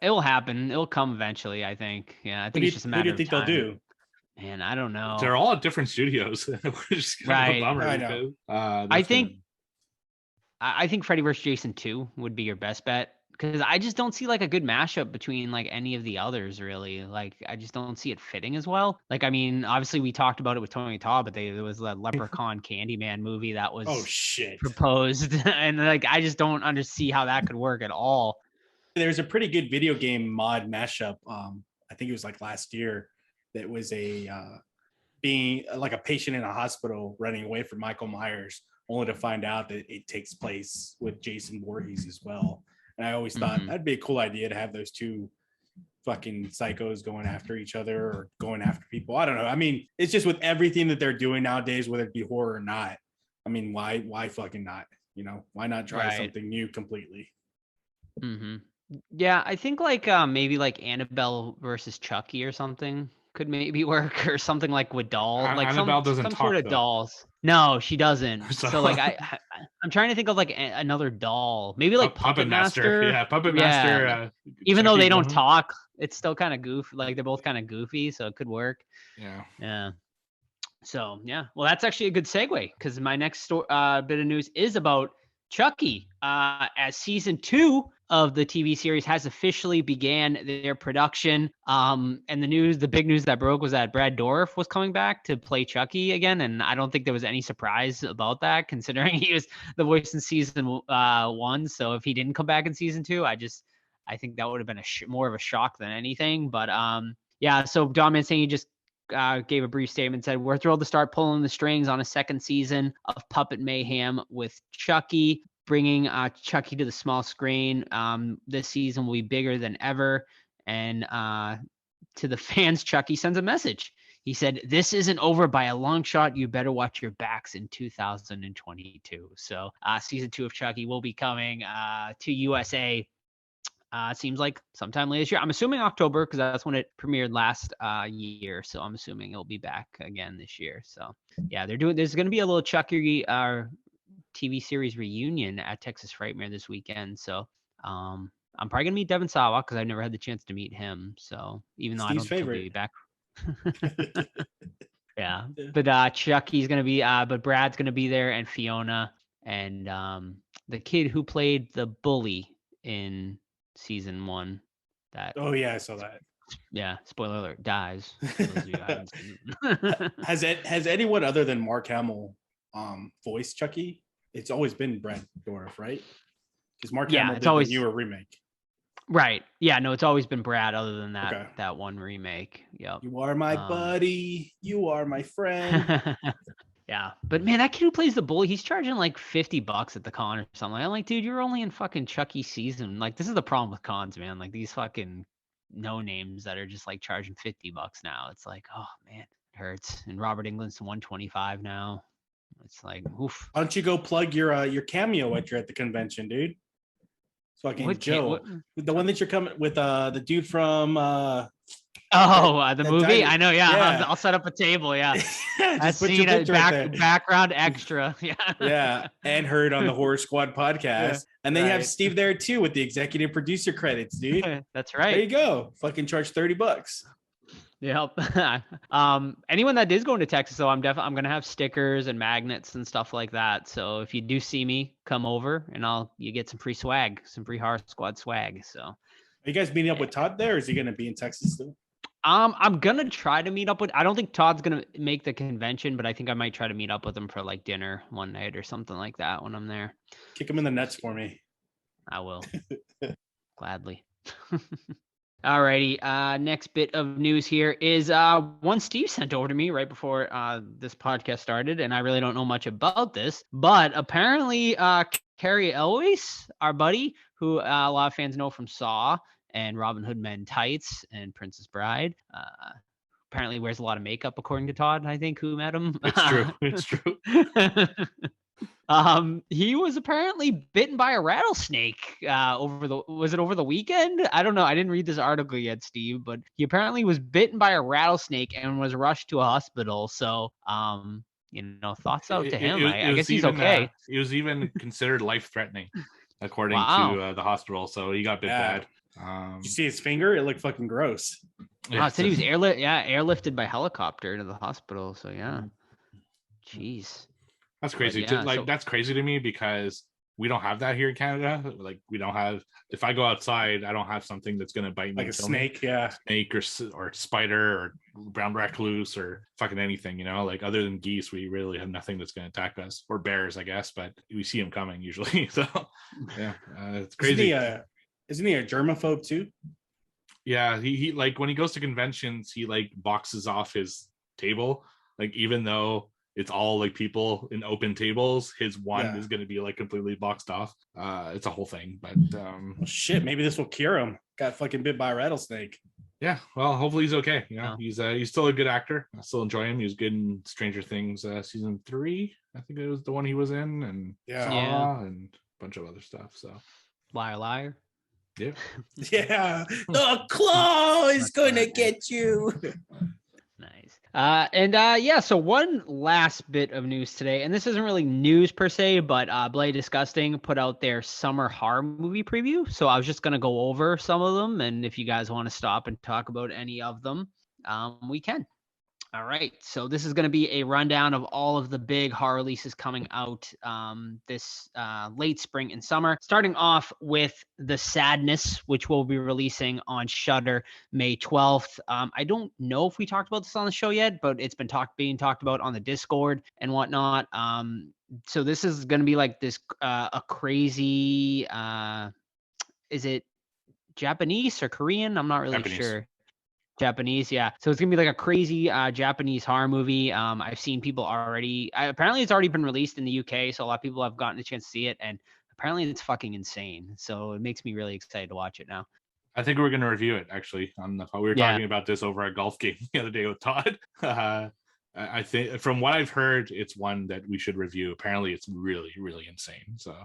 It'll happen. It'll come eventually, I think. Yeah, I think it's just a matter of time. Who do you think they'll do? Man, I don't know. They're all at different studios, which is kind of a bummer. I know. I think Freddy vs. Jason 2 would be your best bet, because I just don't see like a good mashup between like any of the others really. Like I just don't see it fitting as well. Like, I mean, obviously we talked about it with Tony Todd, but there was that Leprechaun Candyman movie that was proposed, and like I just don't see how that could work at all. There's a pretty good video game mod mashup. I think it was like last year. That was being like a patient in a hospital running away from Michael Myers, only to find out that it takes place with Jason Voorhees as well. And I always thought that'd be a cool idea to have those two fucking psychos going after each other or going after people. I don't know. I mean, it's just with everything that they're doing nowadays, whether it be horror or not. I mean, why fucking not? Why not try something new completely? Yeah, I think like maybe like Annabelle versus Chucky or something could maybe work, or something like with dolls, like Annabelle doesn't some talk, sort of though. Dolls. No, she doesn't. So like I'm trying to think of like another doll, maybe like Puppet Master. Yeah, Puppet Master. Even though they don't talk, it's still kind of goofy. Like they're both kind of goofy, so it could work. Yeah. So yeah, well, that's actually a good segue, because my next bit of news is about Chucky, as season 2 of the TV series has officially began their production. And the big news that broke was that Brad Dourif was coming back to play Chucky again. And I don't think there was any surprise about that, considering he was the voice in season 1. So if he didn't come back in season 2, I think that would have been more of a shock than anything. But yeah, so Don Mancini just gave a brief statement, said, "We're thrilled to start pulling the strings on a second season of Puppet Mayhem with Chucky, bringing Chucky to the small screen. This season will be bigger than ever." And to the fans, Chucky sends a message. He said, "This isn't over by a long shot. You better watch your backs in 2022. So season 2 of Chucky will be coming to USA. Seems like sometime later this year. I'm assuming October, because that's when it premiered last year. So I'm assuming it'll be back again this year. So yeah, there's going to be a little Chucky TV series reunion at Texas Frightmare this weekend. So I'm probably going to meet Devin Sawa, because I've never had the chance to meet him. So even though Steve's I don't think he'll be favorite. back. Yeah. But Chucky's going to be, but Brad's going to be there, and Fiona, and the kid who played the bully in season 1. Oh yeah, I saw that. Yeah, spoiler alert, dies. For those of you who haven't seen it. Has anyone other than Mark Hamill voiced Chucky? It's always been Brad Dourif, right? Because Mark Hamill did the newer remake. Right. Yeah, no, it's always been Brad, other than that one remake. Yep. You are my buddy. You are my friend. Yeah, but man, that kid who plays the bully, he's charging like $50 at the con or something. I'm like, dude, you're only in fucking Chucky season. Like, this is the problem with cons, man. Like, these fucking no names that are just like charging $50 now. It's like, oh man, it hurts. And Robert Englund's $125 now. It's like, oof. Why don't you go plug your cameo at the convention, dude? Fucking Joe, the one that you're coming with, the dude from The movie? tiny- I know, yeah. yeah. I'll set up a table, yeah. Just put your seen a picture right there. background extra. Yeah. Yeah, and heard on the Horror Squad podcast. Yeah, And then you have right. Steve there too with the executive producer credits, dude. That's There you right. go. Fucking charge $30. Yep. Anyone that is going to Texas, though, I'm gonna have stickers and magnets and stuff like that. So if you do see me, come over and you get some free swag, some free Horror Squad swag. So Are you guys meeting up with Todd there, or is he going to be in Texas still? I'm gonna try to meet up with. I don't think Todd's gonna make the convention, but I think I might try to meet up with him for like dinner one night or something like that when I'm there. Kick him in the nuts for me. I will gladly. Alrighty. Next bit of news here is one Steve sent over to me right before this podcast started, and I really don't know much about this, but apparently Carrie Elwes, our buddy, who a lot of fans know from Saw and Robin Hood Men Tights and Princess Bride, apparently wears a lot of makeup according to Todd, I think, who met him. It's true. It's true. He was apparently bitten by a rattlesnake over the weekend? I don't know. I didn't read this article yet, Steve, but he apparently was bitten by a rattlesnake and was rushed to a hospital. So, thoughts out to him. I guess he's okay. It was even considered life-threatening, according Wow. to the hospital. So he got bit bad. Did you see his finger? It looked fucking gross. Wow, it said he was airlifted by helicopter to the hospital. So yeah, jeez. That's crazy. But yeah, That's crazy to me because we don't have that here in Canada. Like we don't have. If I go outside, I don't have something that's gonna bite me. Like a snake, yeah. Snake or spider or brown recluse or fucking anything. Like other than geese, we really have nothing that's gonna attack us. Or bears, I guess, but we see them coming usually. So yeah, it's crazy. Isn't he a germaphobe too? Yeah, he like when he goes to conventions, he like boxes off his table. Like even though it's all like people in open tables, his one is going to be like completely boxed off. It's a whole thing, but well, shit, maybe this will cure him. Got fucking bit by a rattlesnake. Yeah, well, hopefully he's okay. He's still a good actor. I still enjoy him. He was good in Stranger Things season 3. I think it was the one he was in, and Saw and a bunch of other stuff. So Liar. Yeah. Yeah. The claw is gonna get you. Nice. So one last bit of news today, and this isn't really news per se, but Bloody Disgusting put out their summer horror movie preview. So I was just going to go over some of them, and if you guys want to stop and talk about any of them, we can. All right, so this is going to be a rundown of all of the big horror releases coming out this late spring and summer. Starting off with The Sadness, which we'll be releasing on Shudder May 12th. I don't know if we talked about this on the show yet, but it's been being talked about on the Discord and whatnot. So this is going to be like this a crazy. Is it Japanese or Korean? I'm not really sure. Japanese, yeah. So it's gonna be like a crazy Japanese horror movie. I've seen people already. Apparently, it's already been released in the UK, so a lot of people have gotten a chance to see it, and apparently, it's fucking insane. So it makes me really excited to watch it now. I think we're gonna review it actually. We were talking about this over a golf game the other day with Todd. I think from what I've heard, it's one that we should review. Apparently, it's really, really insane. So.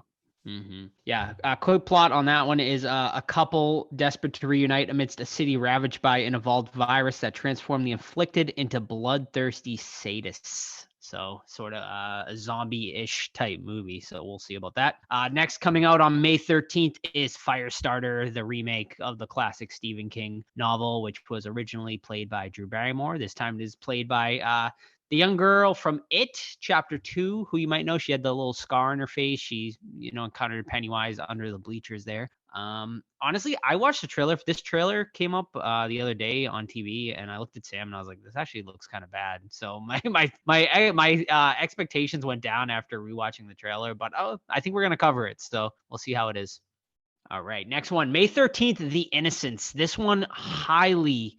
Mm-hmm. Yeah. Quick plot on that one is a couple desperate to reunite amidst a city ravaged by an evolved virus that transformed the afflicted into bloodthirsty sadists. So sort of a zombie-ish type movie. So we'll see about that. Next coming out on May 13th is Firestarter, the remake of the classic Stephen King novel, which was originally played by Drew Barrymore. This time it is played by the young girl from It, Chapter 2, who you might know. She had the little scar on her face. She, encountered Pennywise under the bleachers there. Honestly, I watched the trailer. This trailer came up the other day on TV, and I looked at Sam and I was like, "This actually looks kind of bad." So my expectations went down after rewatching the trailer. But I think we're gonna cover it, so we'll see how it is. All right, next one, May 13th, The Innocents. This one highly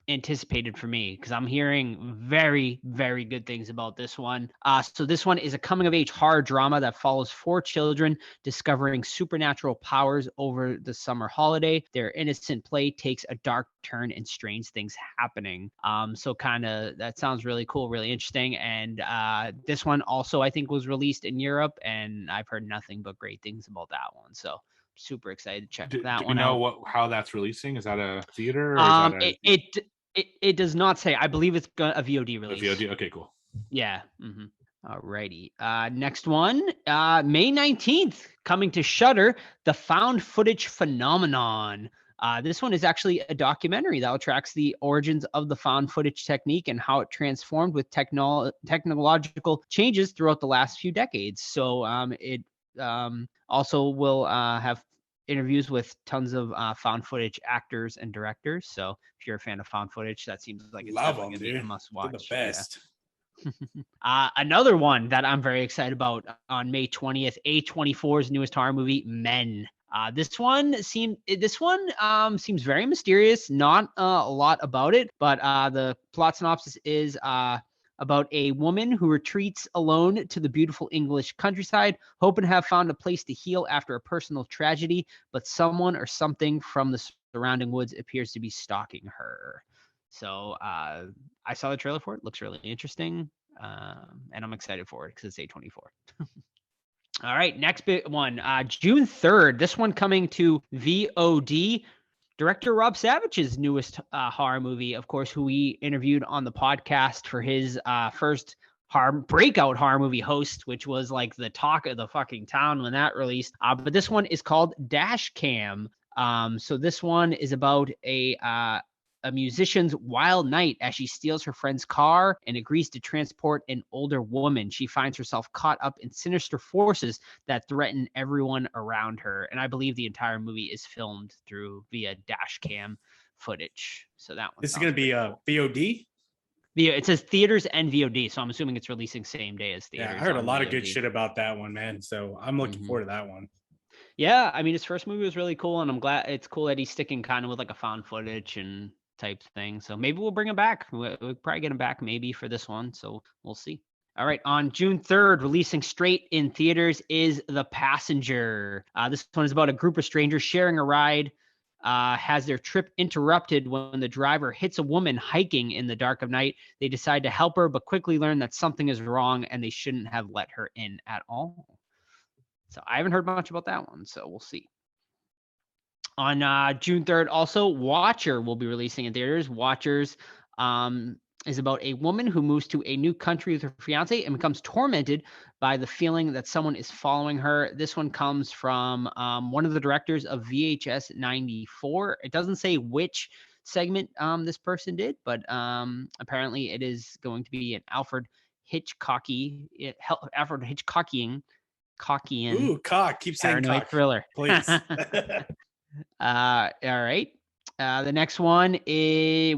anticipated for me because I'm hearing very, very good things about this one. So this one is a coming of age horror drama that follows 4 children discovering supernatural powers over the summer holiday. Their innocent play takes a dark turn and strange things happening. So kind of that sounds really cool, really interesting. And this one also I think was released in Europe, and I've heard nothing but great things about that one. So super excited to check Do that we one know out. how that's releasing? Is that a theater or is that It does not say. I believe it's a VOD a release. VOD? Okay, cool. Yeah. Alrighty. Next one, May 19th, coming to Shudder, The Found Footage Phenomenon. This one is actually a documentary that tracks the origins of the found footage technique and how it transformed with technological changes throughout the last few decades. So it also will have interviews with tons of found footage actors and directors. So if you're a fan of found footage, that seems like it's Love definitely them, going to be a dude. must They're watch. the best. Another one that I'm very excited about on May 20th, A24's newest horror movie, Men. This one seems very mysterious. Not a lot about it, but the plot synopsis is about a woman who retreats alone to the beautiful English countryside, hoping to have found a place to heal after a personal tragedy, but someone or something from the surrounding woods appears to be stalking her. So I saw the trailer for it. Looks really interesting, and I'm excited for it because it's A24. All right, next big one, June 3rd. This one coming to VOD. Director Rob Savage's newest horror movie, of course, who we interviewed on the podcast for his first breakout horror movie, Host, which was like the talk of the fucking town when that released. But this one is called Dash Cam. So this one is about a musician's wild night as she steals her friend's car and agrees to transport an older woman. She finds herself caught up in sinister forces that threaten everyone around her. And I believe the entire movie is filmed via dash cam footage. So that one. This is going to be a VOD? It says theaters and VOD, so I'm assuming it's releasing same day as theaters. Yeah, I heard a lot VOD. of good shit about that one, man. So I'm looking forward to that one. Yeah, I mean, his first movie was really cool, and I'm glad it's cool that he's sticking kind of with like a found footage and type thing. So maybe we'll bring him back. We'll probably get him back maybe for this one. So we'll see. All right, on June 3rd, releasing straight in theaters is The Passenger. This one is about a group of strangers sharing a ride. Has their trip interrupted when the driver hits a woman hiking in the dark of night. They decide to help her, but quickly learn that something is wrong and they shouldn't have let her in at all. So I haven't heard much about that one, so we'll see. On June 3rd, also, Watcher will be releasing in theaters. Watchers is about a woman who moves to a new country with her fiance and becomes tormented by the feeling that someone is following her. This one comes from one of the directors of VHS 94. It doesn't say which segment this person did, but apparently it is going to be an Alfred Hitchcockian. Ooh, cock. Keep saying paranoid cock. thriller. Please. All right. The next one is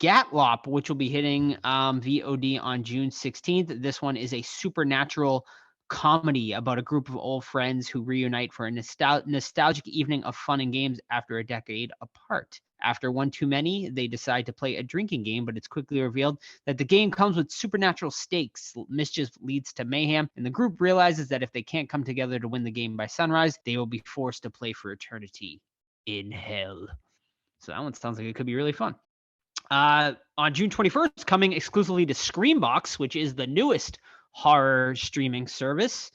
Gatlop, which will be hitting VOD on June 16th. This one is a supernatural comedy about a group of old friends who reunite for a nostalgic evening of fun and games after a decade apart. After one too many, they decide to play a drinking game, but it's quickly revealed that the game comes with supernatural stakes. Mischief leads to mayhem, and the group realizes that if they can't come together to win the game by sunrise, they will be forced to play for eternity in hell. So that one sounds like it could be really fun. On June 21st, coming exclusively to Screambox, which is the newest horror streaming service,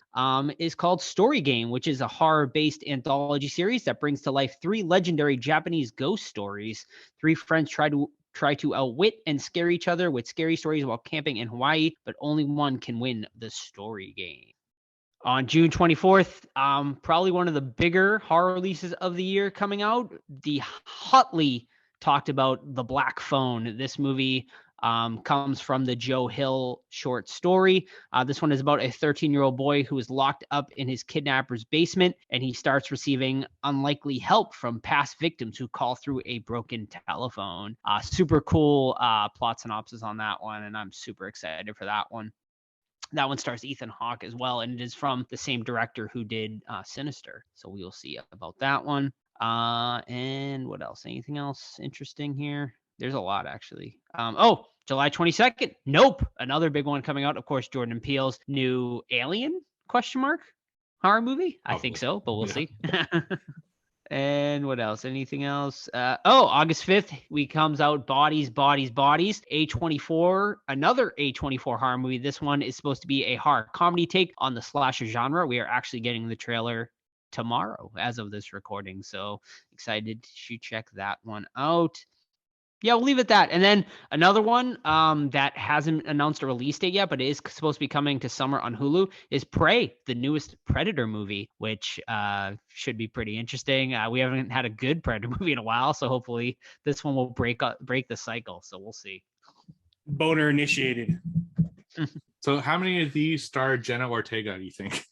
is called Story Game, which is a horror-based anthology series that brings to life 3 legendary Japanese ghost stories. 3 friends try to outwit and scare each other with scary stories while camping in Hawaii, but only one can win the story game. On June 24th, probably one of the bigger horror releases of the year coming out, the hotly talked about The Black Phone. This movie comes from the Joe Hill short story. This one is about a 13-year-old boy who is locked up in his kidnapper's basement, and he starts receiving unlikely help from past victims who call through a broken telephone. Super cool plot synopsis on that one, and I'm super excited for that one. That one stars Ethan Hawke as well, and it is from the same director who did Sinister. So we will see about that one. And what else? Anything else interesting here? There's a lot, actually. July 22nd. Nope. Another big one coming out. Of course, Jordan Peele's new Alien ? Horror movie? I think so, but we'll see. And what else? Anything else? August 5th, comes out Bodies. A24, another A24 horror movie. This one is supposed to be a horror comedy take on the slasher genre. We are actually getting the trailer tomorrow as of this recording. So excited to check that one out. Yeah, we'll leave it at that. And then another one that hasn't announced a release date yet, but it is supposed to be coming to summer on Hulu is Prey, the newest Predator movie, which should be pretty interesting. We haven't had a good Predator movie in a while, so hopefully this one will break the cycle. So we'll see. Boner initiated. So how many of these star Jenna Ortega, do you think?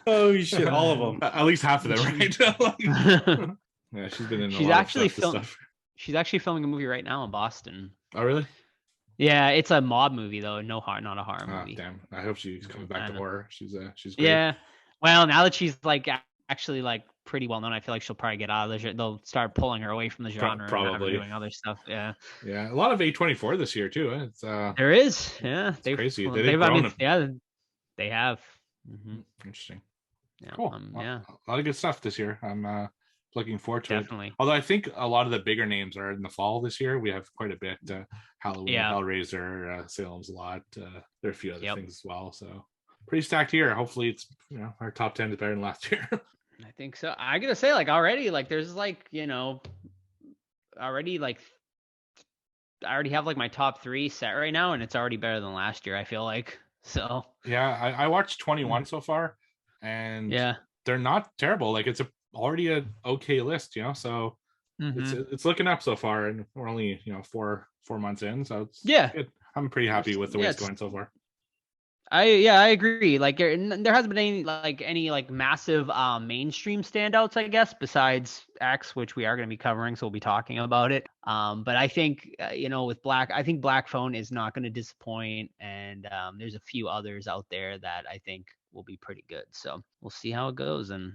Oh shit, all of them. At least half of them, right? Yeah, she's been in. She's actually She's actually filming a movie right now in Boston. Oh, really? Yeah, it's a mob movie though. Not a horror movie. Damn! I hope she's coming back to horror. She's great. Yeah. Well, now that she's like actually like pretty well known, I feel like she'll probably get out of the genre. They'll start pulling her away from the genre. Probably and have her doing other stuff. Yeah. Yeah, a lot of A24 this year too. It's there is. Yeah, it's crazy. They've grown. Yeah, they have. Mm-hmm. Interesting. Yeah. Cool. Yeah. A lot of good stuff this year. I'm looking forward to Definitely. it. Although I think a lot of the bigger names are in the fall this year. We have quite a bit. Halloween, Hellraiser, Salem's a lot. There are a few other things as well. So pretty stacked here. Hopefully it's our top 10 is better than last year. I think so. I gotta say, like already, like there's like already like I already have like my top 3 set right now, and it's already better than last year. I feel like so. Yeah, I watched 21 so far, and they're not terrible. Like it's already an okay list, so it's looking up so far, and we're only 4 months in, so it's good. I'm pretty happy with the way it's going so far. I agree. Like there hasn't been any massive mainstream standouts, I guess, besides X, which we are going to be covering, so we'll be talking about it. But I think with Black, I think Black Phone is not going to disappoint, and there's a few others out there that I think will be pretty good. So we'll see how it goes, and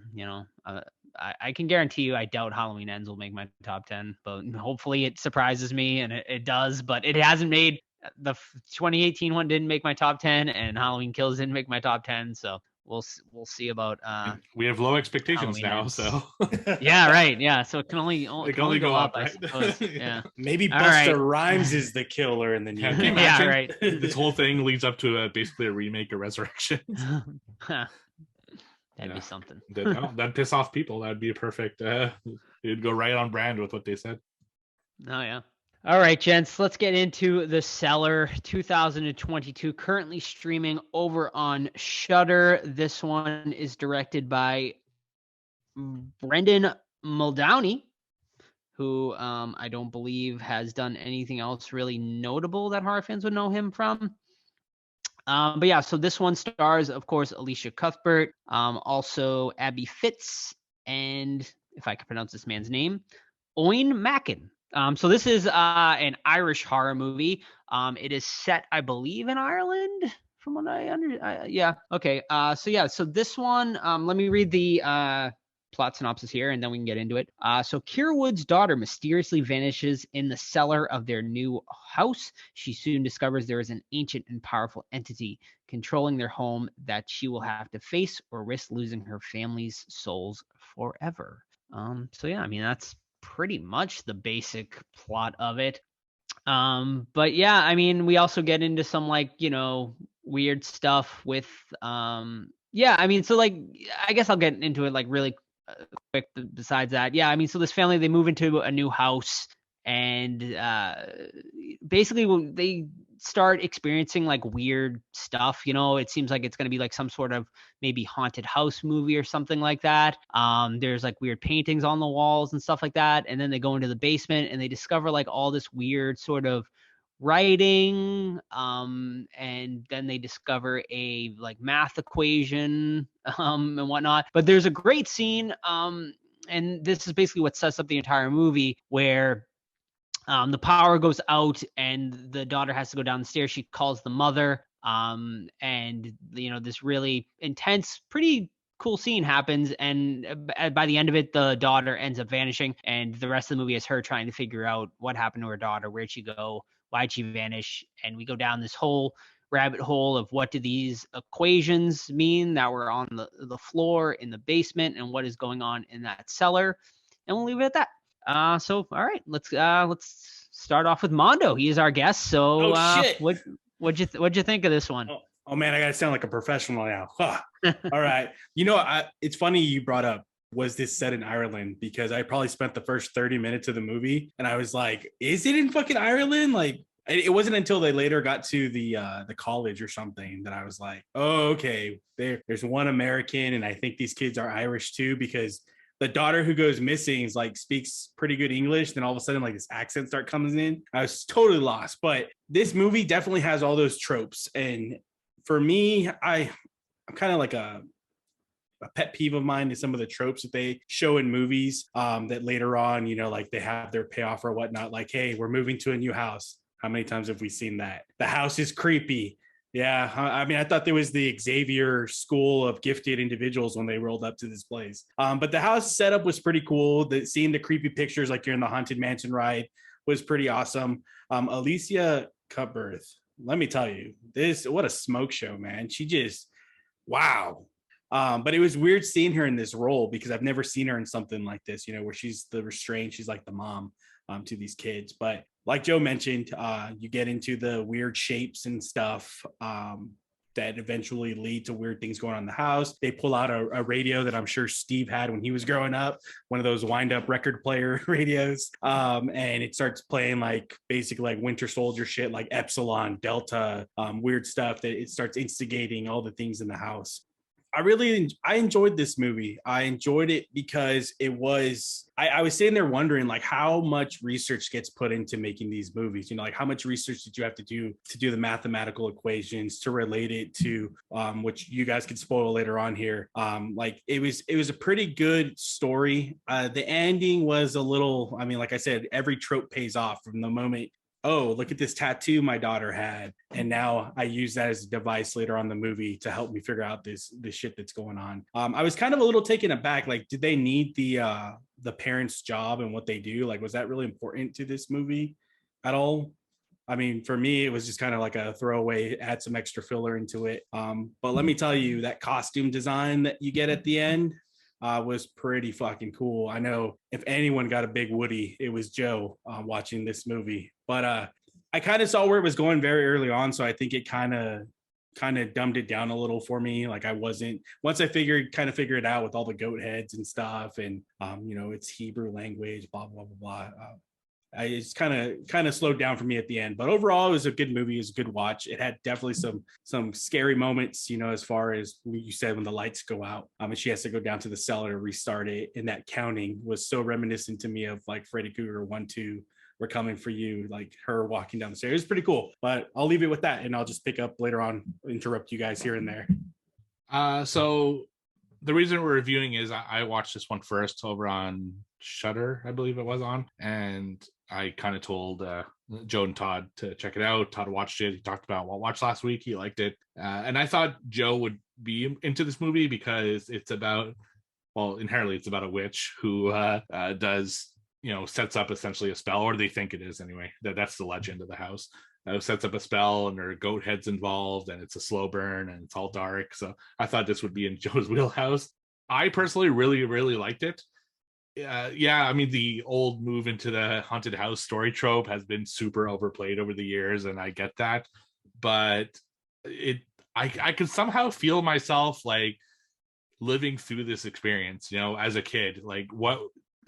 I can guarantee you, I doubt Halloween Ends will make my top 10, but hopefully it surprises me, and it does. But it hasn't made. The 2018 one didn't make my top 10, and Halloween Kills didn't make my top 10. So we'll see about. We have low expectations Halloween now, Ends. so. Yeah, right. Yeah, so it can only go up, I right? suppose. Yeah. Maybe Busta Rhymes is the killer, and then yeah, right. This whole thing leads up to basically a remake or resurrection. That'd be something. That'd piss off people. That'd be a perfect. It'd go right on brand with what they said. Oh yeah. All right, gents, let's get into The Cellar 2022, currently streaming over on Shudder. This one is directed by Brendan Muldowney, who I don't believe has done anything else really notable that horror fans would know him from. But yeah, so this one stars, of course, Alicia Cuthbert, also Abby Fitz, and if I can pronounce this man's name, Owen Mackin. So this is an Irish horror movie. It is set, I believe, in Ireland, from what I understand. Yeah. Okay. So this one, let me read the plot synopsis here, and then we can get into it. So Keira Wood's daughter mysteriously vanishes in the cellar of their new house. She soon discovers there is an ancient and powerful entity controlling their home that she will have to face or risk losing her family's souls forever. So yeah, I mean, that's pretty much the basic plot of it. But yeah, I mean, we also get into some weird stuff with yeah, I mean, so I guess I'll get into it really quick besides that. Yeah, I mean, so this family, they move into a new house, and basically they start experiencing weird stuff. It seems like it's going to be some sort of maybe haunted house movie or something like that. There's weird paintings on the walls and stuff like that. And then they go into the basement and they discover all this weird sort of writing. And then they discover a math equation and whatnot. But there's a great scene. And this is basically what sets up the entire movie, where the power goes out and the daughter has to go down the stairs. She calls the mother, and this really intense, pretty cool scene happens. And by the end of it, the daughter ends up vanishing, and the rest of the movie is her trying to figure out what happened to her daughter, where'd she go, why'd she vanish. And we go down this whole rabbit hole of what do these equations mean that were on the floor in the basement, and what is going on in that cellar. And we'll leave it at that. So all right, let's start off with Mondo. He is our guest. So shit. what'd you think of this one? Oh man, I gotta sound like a professional now. Huh. All right. It's funny you brought up, was this set in Ireland? Because I probably spent the first 30 minutes of the movie and I was like, is it in fucking Ireland? Like, it wasn't until they later got to the college or something that I was like, oh, okay, there's one American, and I think these kids are Irish too, because the daughter who goes missing is like speaks pretty good English. Then all of a sudden, like this accent start coming in. I was totally lost. But this movie definitely has all those tropes, and for me, I'm kind of like a pet peeve of mine is some of the tropes that they show in movies that later on, like they have their payoff or whatnot. Like, hey, we're moving to a new house. How many times have we seen that? The house is creepy. Yeah, I mean, I thought there was the Xavier school of gifted individuals when they rolled up to this place. But the house setup was pretty cool. Seeing the creepy pictures like you're in the Haunted Mansion ride was pretty awesome. Alicia Cutbirth, let me tell you, what a smoke show, man. She just, wow. But it was weird seeing her in this role because I've never seen her in something like this, where she's the restraint, she's like the mom to these kids. But like Joe mentioned, you get into the weird shapes and stuff that eventually lead to weird things going on in the house. They pull out a radio that I'm sure Steve had when he was growing up, one of those wind-up record player radios, and it starts playing like basically like Winter Soldier shit, like Epsilon, Delta, weird stuff that it starts instigating all the things in the house. I enjoyed this movie. I enjoyed it because I was sitting there wondering like how much research gets put into making these movies. Like how much research did you have to do the mathematical equations to relate it to which you guys could spoil later on here. Like it was a pretty good story. The ending was a little, I mean, like I said, every trope pays off from the moment, oh, look at this tattoo my daughter had, and now I use that as a device later on in the movie to help me figure out this shit that's going on. I was kind of a little taken aback. Like, did they need the parents' job and what they do? Like, was that really important to this movie at all? I mean, for me, it was just kind of like a throwaway, add some extra filler into it. But let me tell you, that costume design that you get at the end was pretty fucking cool. I know if anyone got a big Woody, it was Joe watching this movie. But I kind of saw where it was going very early on, so I think it kind of dumbed it down a little for me. Like I wasn't, once I figured it out with all the goat heads and stuff, and it's Hebrew language, blah blah blah blah. It's kind of slowed down for me at the end, but overall it was a good movie. It was a good watch. It had definitely some scary moments, as far as you said, when the lights go out and she has to go down to the cellar to restart it, and that counting was so reminiscent to me of like Freddy Krueger 1, 2, we're coming for you, like her walking down the stairs. It was pretty cool, but I'll leave it with that and I'll just pick up later on, interrupt you guys here and there. So the reason we're reviewing is I watched this one first over on Shudder, I believe it was on, and I kind of told Joe and Todd to check it out. Todd watched it. He talked about what watched last week. He liked it. And I thought Joe would be into this movie because it's about, well, inherently it's about a witch who does, sets up essentially a spell, or they think it is anyway. That's the legend of the house. Sets up a spell and there are goat heads involved and it's a slow burn and it's all dark. So I thought this would be in Joe's wheelhouse. I personally really, really liked it. I mean, the old move into the haunted house story trope has been super overplayed over the years, and I get that, but I could somehow feel myself like living through this experience, as a kid. Like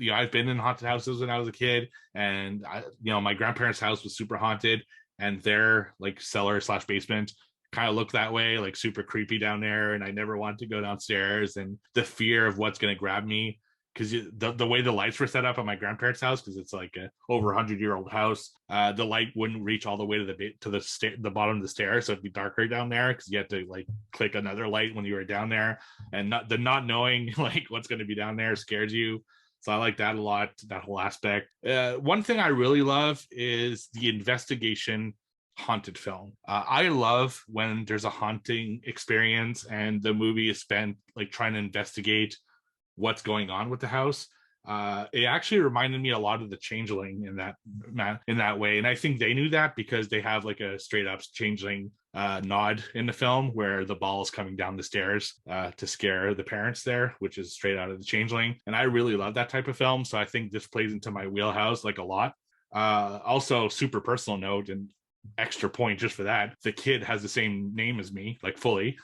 I've been in haunted houses when I was a kid, and my grandparents' house was super haunted, and their like cellar / basement kind of looked that way, like super creepy down there, and I never wanted to go downstairs, and the fear of what's going to grab me. Because the way the lights were set up at my grandparents' house, because it's like a over 100-year-old house, the light wouldn't reach all the way to the bottom of the stairs, so it'd be darker down there because you had to like click another light when you were down there, and not knowing like what's going to be down there scares you. So I like that a lot, that whole aspect. One thing I really love is the investigation haunted film. I love when there's a haunting experience and the movie is spent like trying to investigate what's going on with the house. It actually reminded me a lot of The Changeling in that way, and I think they knew that because they have like a straight up Changeling nod in the film where the ball is coming down the stairs to scare the parents there, which is straight out of The Changeling, and I really love that type of film, so I think this plays into my wheelhouse like a lot. Also, super personal note, and extra point just for that. The kid has the same name as me, like fully.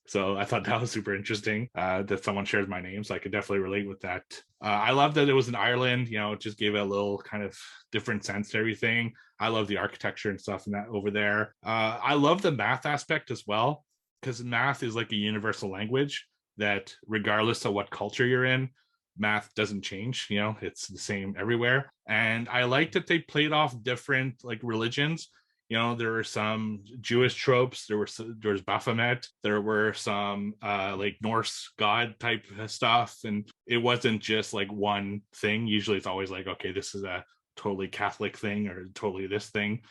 So I thought that was super interesting that someone shares my name. So I could definitely relate with that. I love that it was in Ireland. It just gave it a little kind of different sense to everything. I love the architecture and stuff in that over there. I love the math aspect as well, because math is like a universal language that regardless of what culture you're in, math doesn't change. It's the same everywhere. And I like that they played off different like religions. There were some Jewish tropes. There was Baphomet. There were some like Norse god type stuff, and it wasn't just like one thing. Usually, it's always like, okay, this is a totally Catholic thing or totally this thing.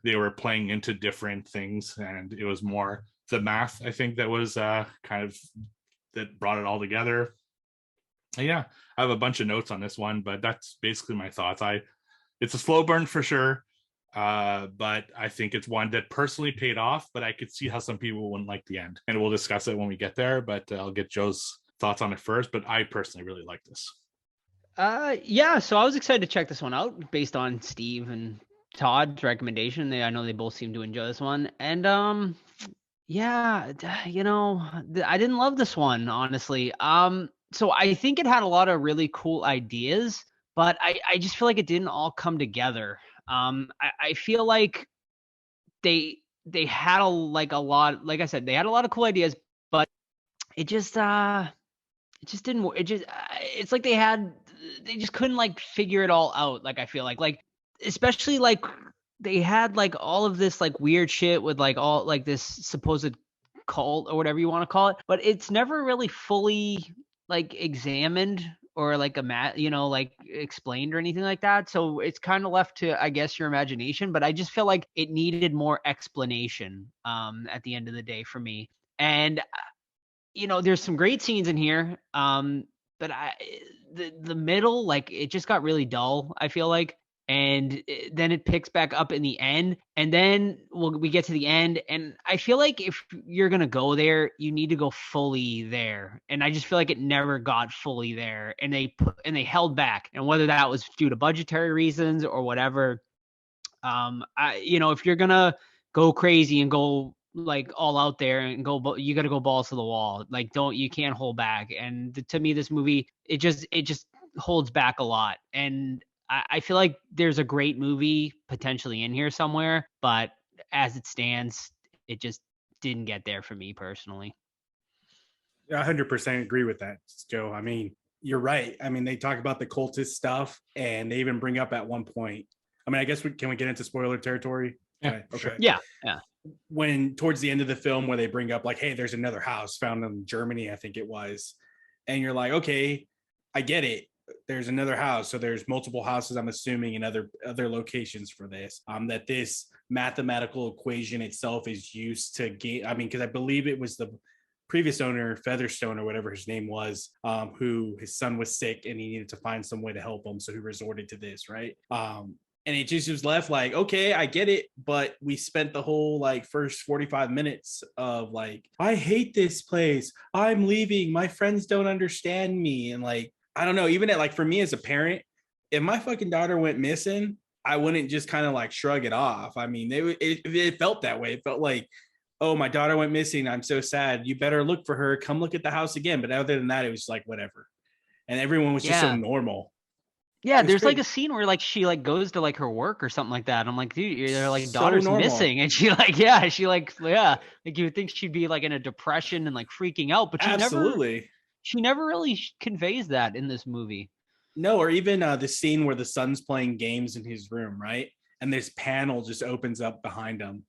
They were playing into different things, and it was more the math, I think, that was kind of that brought it all together. And yeah, I have a bunch of notes on this one, but that's basically my thoughts. It's a slow burn for sure. But I think it's one that personally paid off, but I could see how some people wouldn't like the end, and we'll discuss it when we get there, but I'll get Joe's thoughts on it first. But I personally really like this. Yeah, so I was excited to check this one out based on Steve and Todd's recommendation. I know they both seem to enjoy this one, and yeah, I didn't love this one, honestly. So I think it had a lot of really cool ideas, but I just feel like it didn't all come together. I feel like they had a lot, like I said, they had a lot of cool ideas, but it just didn't. It's like they just couldn't like figure it all out. Like I feel like especially like they had like all of this like weird shit with like all like this supposed cult or whatever you want to call it, but it's never really fully like examined or like like explained or anything like that. So it's kind of left to, I guess, your imagination, but I just feel like it needed more explanation at the end of the day for me. And there's some great scenes in here, but the middle, like, it just got really dull, I feel like. And then it picks back up in the end, and then we get to the end, and I feel like if you're gonna go there, you need to go fully there, and I just feel like it never got fully there, and they held back, and whether that was due to budgetary reasons or whatever, if you're gonna go crazy and go like all out there and go, you got to go balls to the wall. Like, you can't hold back. And to me, this movie, it just holds back a lot, and I feel like there's a great movie potentially in here somewhere, but as it stands, it just didn't get there for me personally. I 100% agree with that, Joe. I mean, you're right. I mean, they talk about the cultist stuff, and they even bring up at one point. I mean, I guess can we get into spoiler territory? Yeah. Okay. Sure. Yeah. When towards the end of the film, where they bring up like, hey, there's another house found in Germany, I think it was, and you're like, okay, I get it. There's another house, so there's multiple houses, I'm assuming, in other locations for this, that this mathematical equation itself is used to gain. I mean, because I believe it was the previous owner, Featherstone or whatever his name was, who his son was sick and he needed to find some way to help him, so he resorted to this, right? And it just was left like, okay, I get it, but we spent the whole like first 45 minutes of like, I hate this place, I'm leaving, my friends don't understand me, and like, I don't know, even at like, for me as a parent, if my fucking daughter went missing, I wouldn't just kind of like shrug it off. I mean, it felt that way. It felt like, oh, my daughter went missing, I'm so sad, you better look for her, come look at the house again. But other than that, it was like whatever, and everyone was just so normal. Yeah, there's like a scene where like she like goes to like her work or something like that. I'm like, dude, your like So daughter's normal. missing, and like you would think she'd be like in a depression and like freaking out, but she never really conveys that in this movie. No, or even the scene where the son's playing games in his room, right? And this panel just opens up behind him.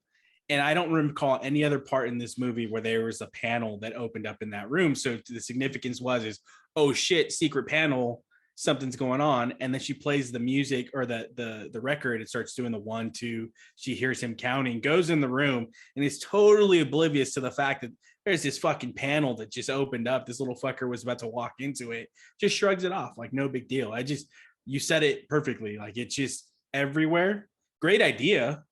And I don't recall any other part in this movie where there was a panel that opened up in that room. So the significance is, oh shit, secret panel, something's going on. And then she plays the music or the record. It starts doing the 1, 2. She hears him counting, goes in the room, and is totally oblivious to the fact that there's this fucking panel that just opened up. This little fucker was about to walk into it, just shrugs it off like no big deal. You said it perfectly. Like, it's just everywhere. Great idea,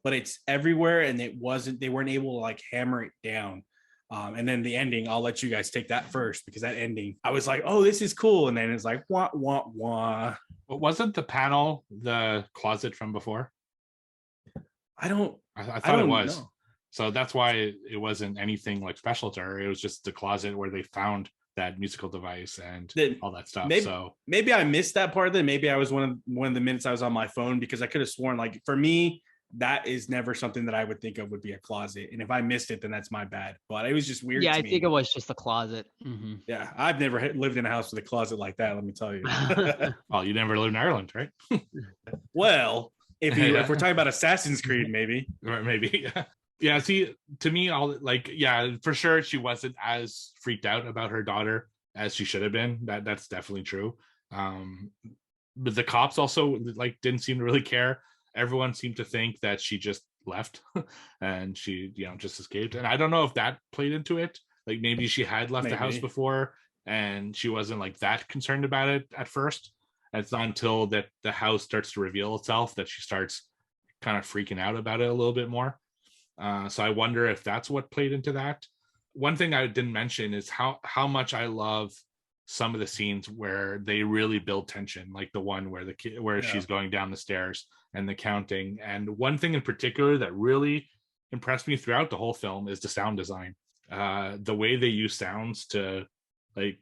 but it's everywhere. And they weren't able to like hammer it down. And then the ending, I'll let you guys take that first, because that ending, I was like, oh, this is cool. And then it's like, wah, wah, wah. But wasn't the panel the closet from before? I don't. I thought it was. know. So that's why it wasn't anything like special to her. It was just the closet where they found that musical device and all that stuff. Maybe I missed that part of it. Maybe I was one of the minutes I was on my phone, because I could have sworn, like, for me, that is never something that I would think of would be a closet. And if I missed it, then that's my bad. But it was just weird. Yeah, to I me. think it was just a closet. Mm-hmm. Yeah, I've never lived in a house with a closet like that. Let me tell you. Well, you never lived in Ireland, right? Well, if we're talking about Assassin's Creed, maybe. Or maybe. Yeah. See, to me, for sure, she wasn't as freaked out about her daughter as she should have been. That's definitely true. But the cops also like didn't seem to really care. Everyone seemed to think that she just left and she, just escaped. And I don't know if that played into it. Like maybe she had left the house before and she wasn't like that concerned about it at first. And it's not until that the house starts to reveal itself that she starts kind of freaking out about it a little bit more. So I wonder if that's what played into that. One thing I didn't mention is how much I love some of the scenes where they really build tension, like the one where she's going down the stairs and the counting. And one thing in particular that really impressed me throughout the whole film is the sound design. The way they use sounds to like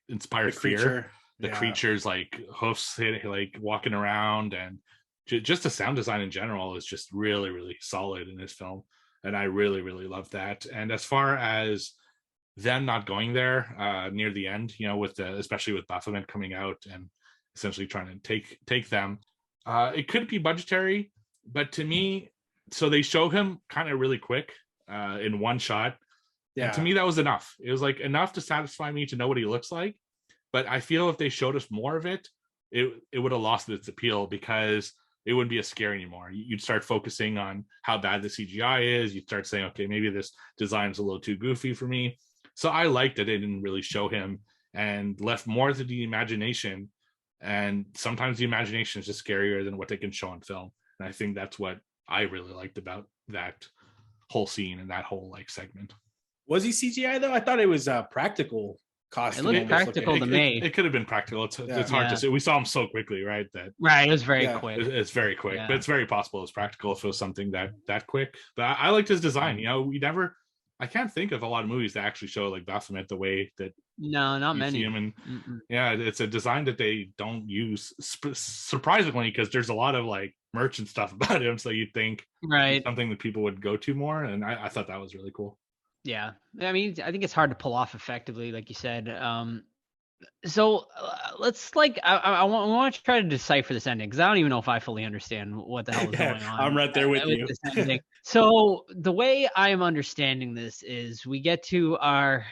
inspire fear. The creatures like hoofs like walking around, and just the sound design in general is just really, really solid in this film. And I really, really love that. And as far as them not going there near the end, especially with Baphomet coming out and essentially trying to take them, it could be budgetary, but to me, so they show him kind of really quick in one shot. Yeah. And to me, that was enough. It was like enough to satisfy me to know what he looks like. But I feel if they showed us more of it, it would have lost its appeal, because it wouldn't be as scary anymore. You'd start focusing on how bad the CGI is. You'd start saying, okay, maybe this design's a little too goofy for me. So I liked that they didn't really show him and left more to the imagination. And sometimes the imagination is just scarier than what they can show on film. And I think that's what I really liked about that whole scene and that whole like segment. Was he CGI though? I thought it was practical costume. It looked practical to me. It could have been practical. It's hard to say. We saw him so quickly, right? It was very quick. It's very quick, but it's very possible it's practical if it was something that quick. But I liked his design. I can't think of a lot of movies that actually show like Baphomet the way that. No, not many. And it's a design that they don't use surprisingly, because there's a lot of like merch and stuff about him. So you'd think something that people would go to more, and I thought that was really cool. Yeah, I mean, I think it's hard to pull off effectively, like you said. So let's like, I want to try to decipher this ending, because I don't even know if I fully understand what the hell is going on. I'm right there with you. So the way I am understanding this is we get to our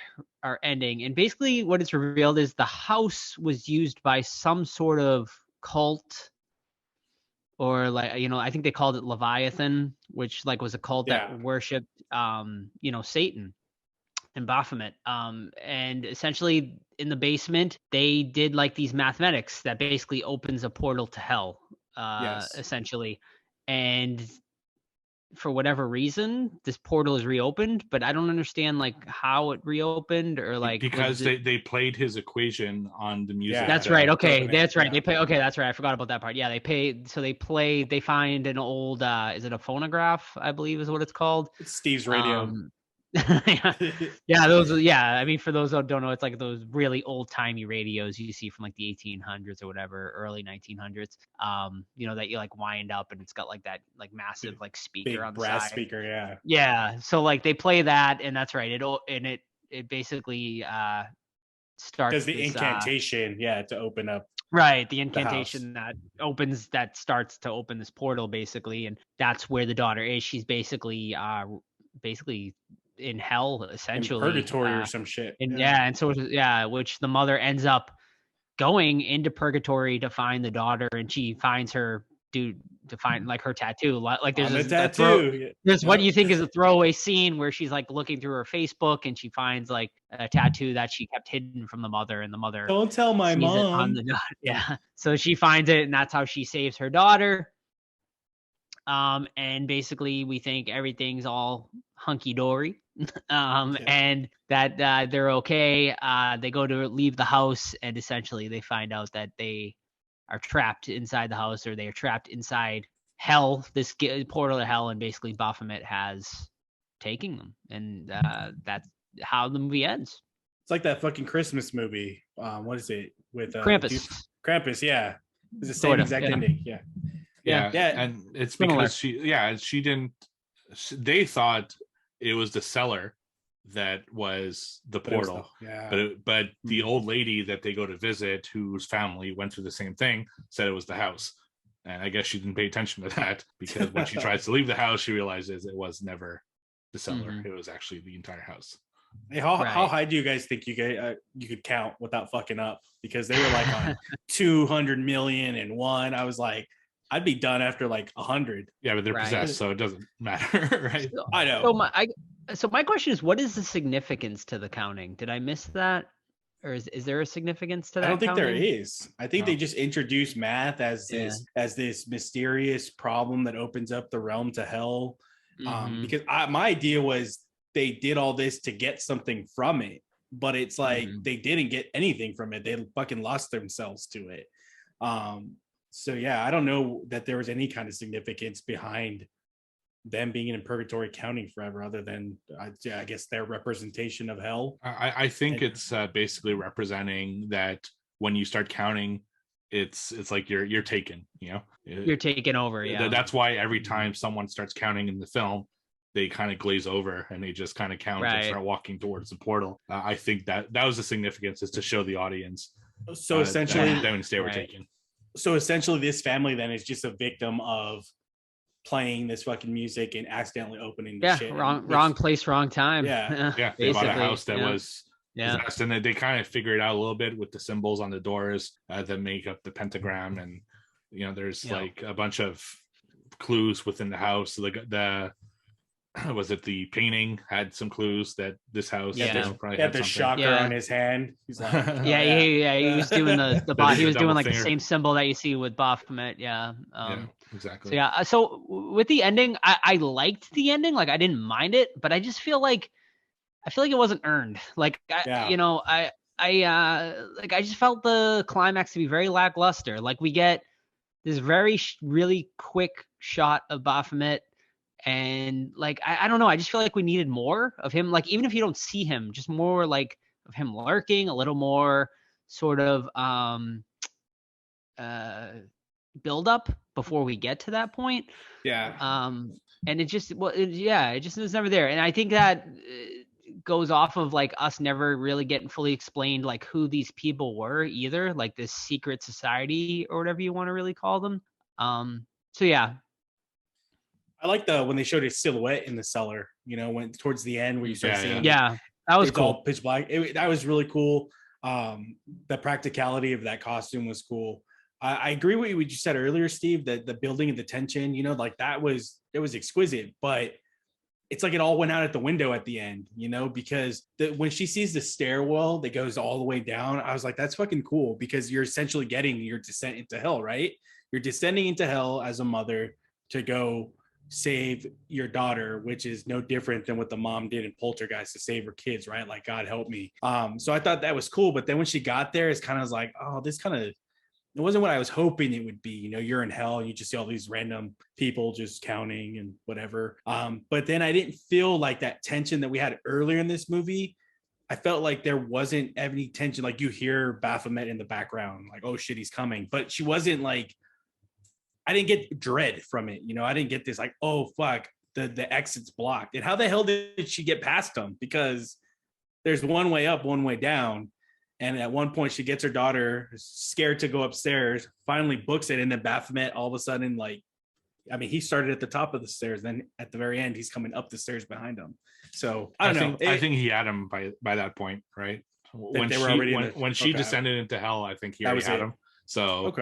ending, and basically what it's revealed is the house was used by some sort of cult, or like, I think they called it Leviathan, which like was a cult that worshipped Satan and Baphomet. And essentially in the basement, they did like these mathematics that basically opens a portal to hell, essentially. And for whatever reason, this portal is reopened, but I don't understand like how it reopened, or like because they played his equation on the music. Yeah, that's right. Okay, that's right. They play. Okay, that's right. I forgot about that part. Yeah, they pay. So they play. They find an old. Is it a phonograph? I believe is what it's called. It's Steve's radio. Those. Yeah, I mean, for those who don't know, it's like those really old timey radios you see from like the 1800s or whatever, early 1900s. That you like wind up, and it's got like that like massive like speaker big on the brass side. Speaker. Yeah. Yeah. So like they play that, and that's right. It basically starts. Does the incantation? To open up. Right, the incantation that starts to open this portal, basically, and that's where the daughter is. She's basically in hell, essentially, in purgatory or some shit. Which the mother ends up going into purgatory to find the daughter, and she finds her to find like her tattoo. Like there's a tattoo. There's what you think is a throwaway scene where she's like looking through her Facebook, and she finds like a tattoo that she kept hidden from the mother, and the mother don't tell my mom. So she finds it, and that's how she saves her daughter. And basically we think everything's all hunky-dory. And that they're okay. They go to leave the house, and essentially they find out that they are trapped inside the house, or they are trapped inside hell, this portal to hell, and basically Baphomet has taken them, and that's how the movie ends. It's like that fucking Christmas movie. What is it with Krampus? Krampus, yeah. It's the same Sort of, exact yeah. ending. Yeah. Yeah, and it's because she didn't. They thought it was the cellar that was the portal, but the old lady that they go to visit, whose family went through the same thing, said it was the house. And I guess she didn't pay attention to that, because when she tries to leave the house, she realizes it was never the cellar. It was actually the entire house. Hey, how high do you guys think you could count without fucking up? Because they were like on 200 million and one. I was like, I'd be done after like 100. Yeah, but they're possessed, so it doesn't matter, right? I know. So my question is, what is the significance to the counting? Did I miss that? Or is there a significance to that? I don't think counting? there is. I think they just introduced math as this mysterious problem that opens up the realm to hell. Because my idea was they did all this to get something from it, but it's like they didn't get anything from it. They fucking lost themselves to it. So yeah, I don't know that there was any kind of significance behind them being in purgatory counting forever, other than I guess their representation of hell. I think it's basically representing that when you start counting, it's like you're taken, you're taken over. Yeah, that's why every time someone starts counting in the film, they kind of glaze over and they just kind of count and start walking towards the portal. I think that was the significance, is to show the audience. So essentially, they were taken. So essentially, this family then is just a victim of playing this fucking music and accidentally opening the shit. Wrong place, wrong time. Yeah. They bought a house that was possessed, and they kind of figure it out a little bit with the symbols on the doors that make up the pentagram, and there's like a bunch of clues within the house. So the was it the painting had some clues that this house probably had the shocker on his hand. He's like, he was doing he was doing like the same symbol that you see with Baphomet. Exactly. So with the ending, I liked the ending. Like, I didn't mind it, but I just feel like it wasn't earned. Like, I just felt the climax to be very lackluster. Like, we get this really quick shot of Baphomet, and like, I don't know, I just feel like we needed more of him. Like, even if you don't see him, just more like of him lurking, a little more sort of build up before we get to that point. And it just was never there. And I think that goes off of like us never really getting fully explained like who these people were either, like this secret society or whatever you want to really call them. So yeah, I like when they showed his silhouette in the cellar, when towards the end where you start seeing that was cool. All pitch black. That was really cool. The practicality of that costume was cool. I agree with what you said earlier, Steve, that the building of the tension, like it was exquisite, but it's like it all went out at the window at the end, because when she sees the stairwell that goes all the way down, I was like, that's fucking cool, because you're essentially getting your descent into hell, right? You're descending into hell as a mother to go save your daughter, which is no different than what the mom did in Poltergeist to save her kids, right? Like, God help me. So I thought that was cool, but then when she got there, it's kind of like, oh, this kind of, it wasn't what I was hoping it would be. You're in hell and you just see all these random people just counting and whatever. But then I didn't feel like that tension that we had earlier in this movie. I felt like there wasn't any tension. Like, you hear Baphomet in the background, like, oh shit, he's coming. But she wasn't like, I didn't get dread from it. I didn't get this like, oh fuck, the exit's blocked. And how the hell did she get past them? Because there's one way up, one way down. And at one point she gets her daughter scared to go upstairs, finally books it. And then Baphomet all of a sudden, like, he started at the top of the stairs. Then at the very end, he's coming up the stairs behind him. So I don't know. I think he had him by that point, right? When she descended into hell, I think he already had him. So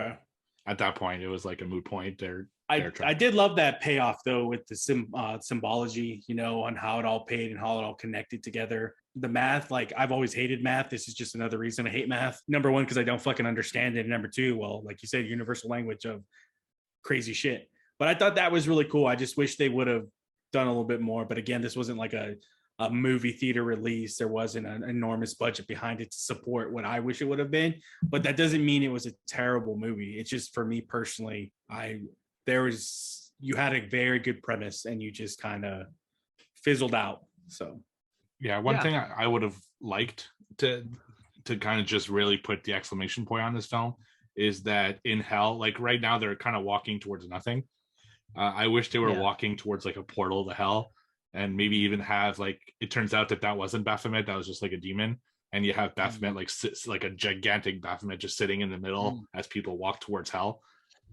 at that point, it was like a moot point. I did love that payoff though, with the symbology, on how it all paid and how it all connected together. The math, like, I've always hated math. This is just another reason I hate math. Number one, because I don't fucking understand it. And number two, well, like you said, universal language of crazy shit. But I thought that was really cool. I just wish they would have done a little bit more. But again, this wasn't like a movie theater release. There wasn't an enormous budget behind it to support what I wish it would have been. But that doesn't mean it was a terrible movie. It's just, for me personally, there was you had a very good premise and you just kind of fizzled out. So yeah, one thing I would have liked to kind of just really put the exclamation point on this film is that in hell, like right now they're kind of walking towards nothing. I wish they were walking towards like a portal to hell, and maybe even have like, it turns out that wasn't Baphomet, that was just like a demon, and you have Baphomet like sits like a gigantic Baphomet just sitting in the middle as people walk towards hell,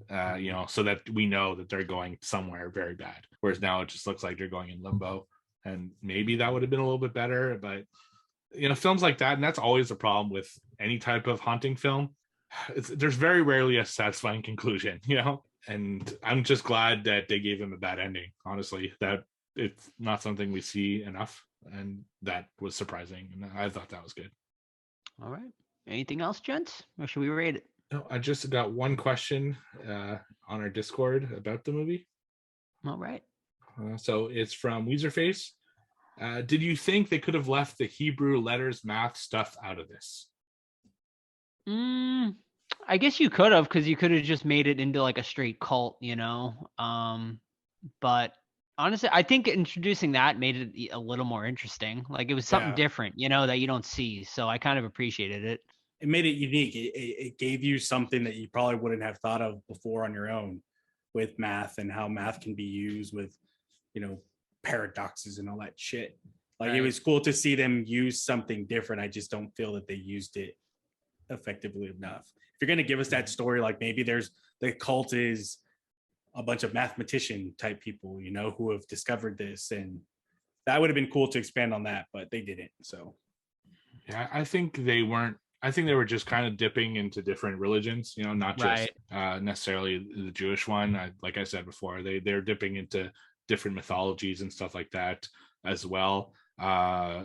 you know, so that we know that they're going somewhere very bad. Whereas now it just looks like they're going in limbo, and maybe that would have been a little bit better. But you know, films like that, and that's always a problem with any type of haunting film. There's very rarely a satisfying conclusion, you know. And I'm just glad that they gave him a bad ending, honestly, that it's not something we see enough, and that was surprising, and I thought that was good. All right, anything else, gents, or should we rate it? No, I just got one question on our Discord about the movie. All right. So it's from Weezerface. Did you think they could have left the Hebrew letters math stuff out of this? I guess you could have, because you could have just made it into like a straight cult, you know. But honestly, I think introducing that made it a little more interesting. Like it was something different, you know, that you don't see. So I kind of appreciated it. It made it unique. It gave you something that you probably wouldn't have thought of before on your own, with math and how math can be used with, you know, paradoxes and all that shit. Like It was cool to see them use something different. I just don't feel that they used it effectively enough. If you're going to give us that story, like maybe the cult is a bunch of mathematician type people, you know, who have discovered this, and that would have been cool to expand on that, but they didn't. So yeah, I think they were just kind of dipping into different religions, you know, not just necessarily the Jewish one. Like I said before, they're dipping into different mythologies and stuff like that as well,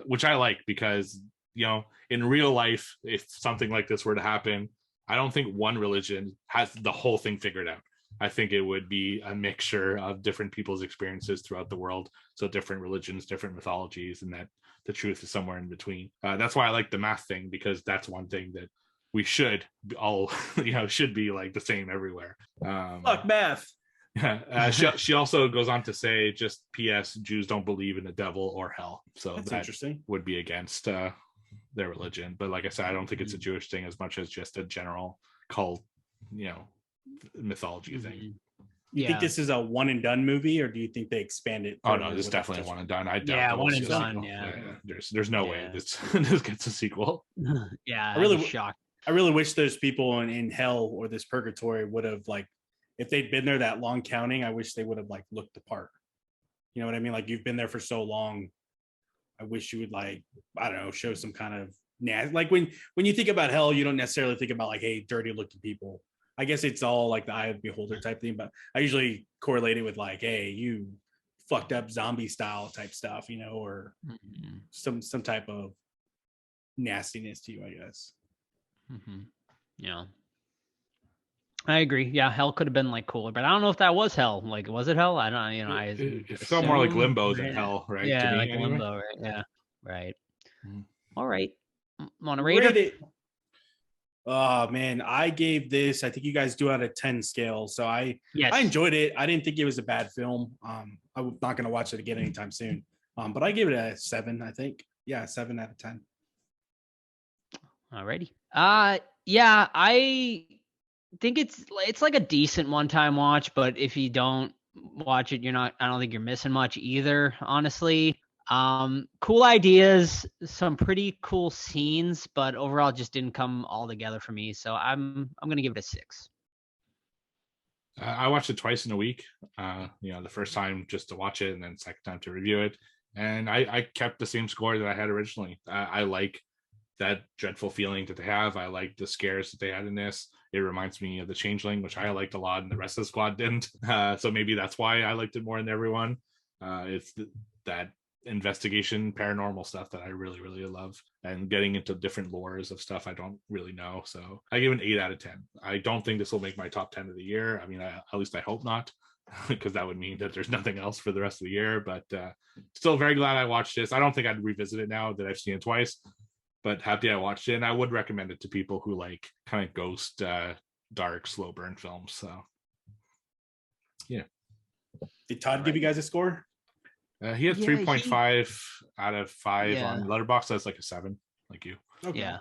which I like, because, you know, in real life, if something like this were to happen, I don't think one religion has the whole thing figured out. I think it would be a mixture of different people's experiences throughout the world. So different religions, different mythologies, and that the truth is somewhere in between. That's why I like the math thing, because that's one thing that we should all, you know, should be like the same everywhere. Fuck math. She also goes on to say, just P.S. Jews don't believe in the devil or hell. So that's that interesting. Would be against their religion. But like I said, I don't think it's a Jewish thing as much as just a general cult, you know, mythology thing. You think this is a one and done movie, or do you think they expand it? Oh no, this is definitely one and done. I doubt one and done. Yeah. There's no way this gets a sequel. Yeah, I really shocked. I really wish those people in hell or this purgatory would have, like, if they'd been there that long counting, I wish they would have like looked the part. You know what I mean? Like, you've been there for so long. I wish you would, like, I don't know, show some kind of like when you think about hell, you don't necessarily think about like, hey, dirty looking people. I guess it's all like the eye of the beholder type thing, but I usually correlate it with like, hey, you fucked up zombie style type stuff, you know, or some type of nastiness to you, I guess. Yeah, I agree. Yeah, hell could have been like cooler, but I don't know if that was hell. Like, was it hell? I don't. You know, it felt more like limbo than hell, right? Yeah, to me, like anyway. limbo, right? Yeah, right. All right, want to rate it? Oh man, I gave this, I think you guys do out of 10 scale. So I enjoyed it. I didn't think it was a bad film. I'm not gonna watch it again anytime soon. But I gave it a 7, I think. Yeah, 7 out of 10. Alrighty. Yeah, I think it's like a decent one-time watch, but if you don't watch it, I don't think you're missing much either, honestly. Cool ideas, some pretty cool scenes, but overall just didn't come all together for me. So I'm gonna give it a 6. I watched it twice in a week. The first time just to watch it, and then second time to review it. And I kept the same score that I had originally. I like that dreadful feeling that they have. I like the scares that they had in this. It reminds me of The Changeling, which I liked a lot, and the rest of the squad didn't. So maybe that's why I liked it more than everyone. It's that investigation paranormal stuff that I really, really love, and getting into different lores of stuff I don't really know. So I give it an 8 out of 10. I don't think this will make my top 10 of the year. I mean, at least I hope not, because that would mean that there's nothing else for the rest of the year. But still very glad I watched this. I don't think I'd revisit it now that I've seen it twice, but happy I watched it, and I would recommend it to people who like kind of ghost, dark, slow burn films. So yeah. Did Todd give you guys a score? He had 3.5 out of 5 Yeah. on Letterboxd. That's like a 7, like you. Okay. Yeah.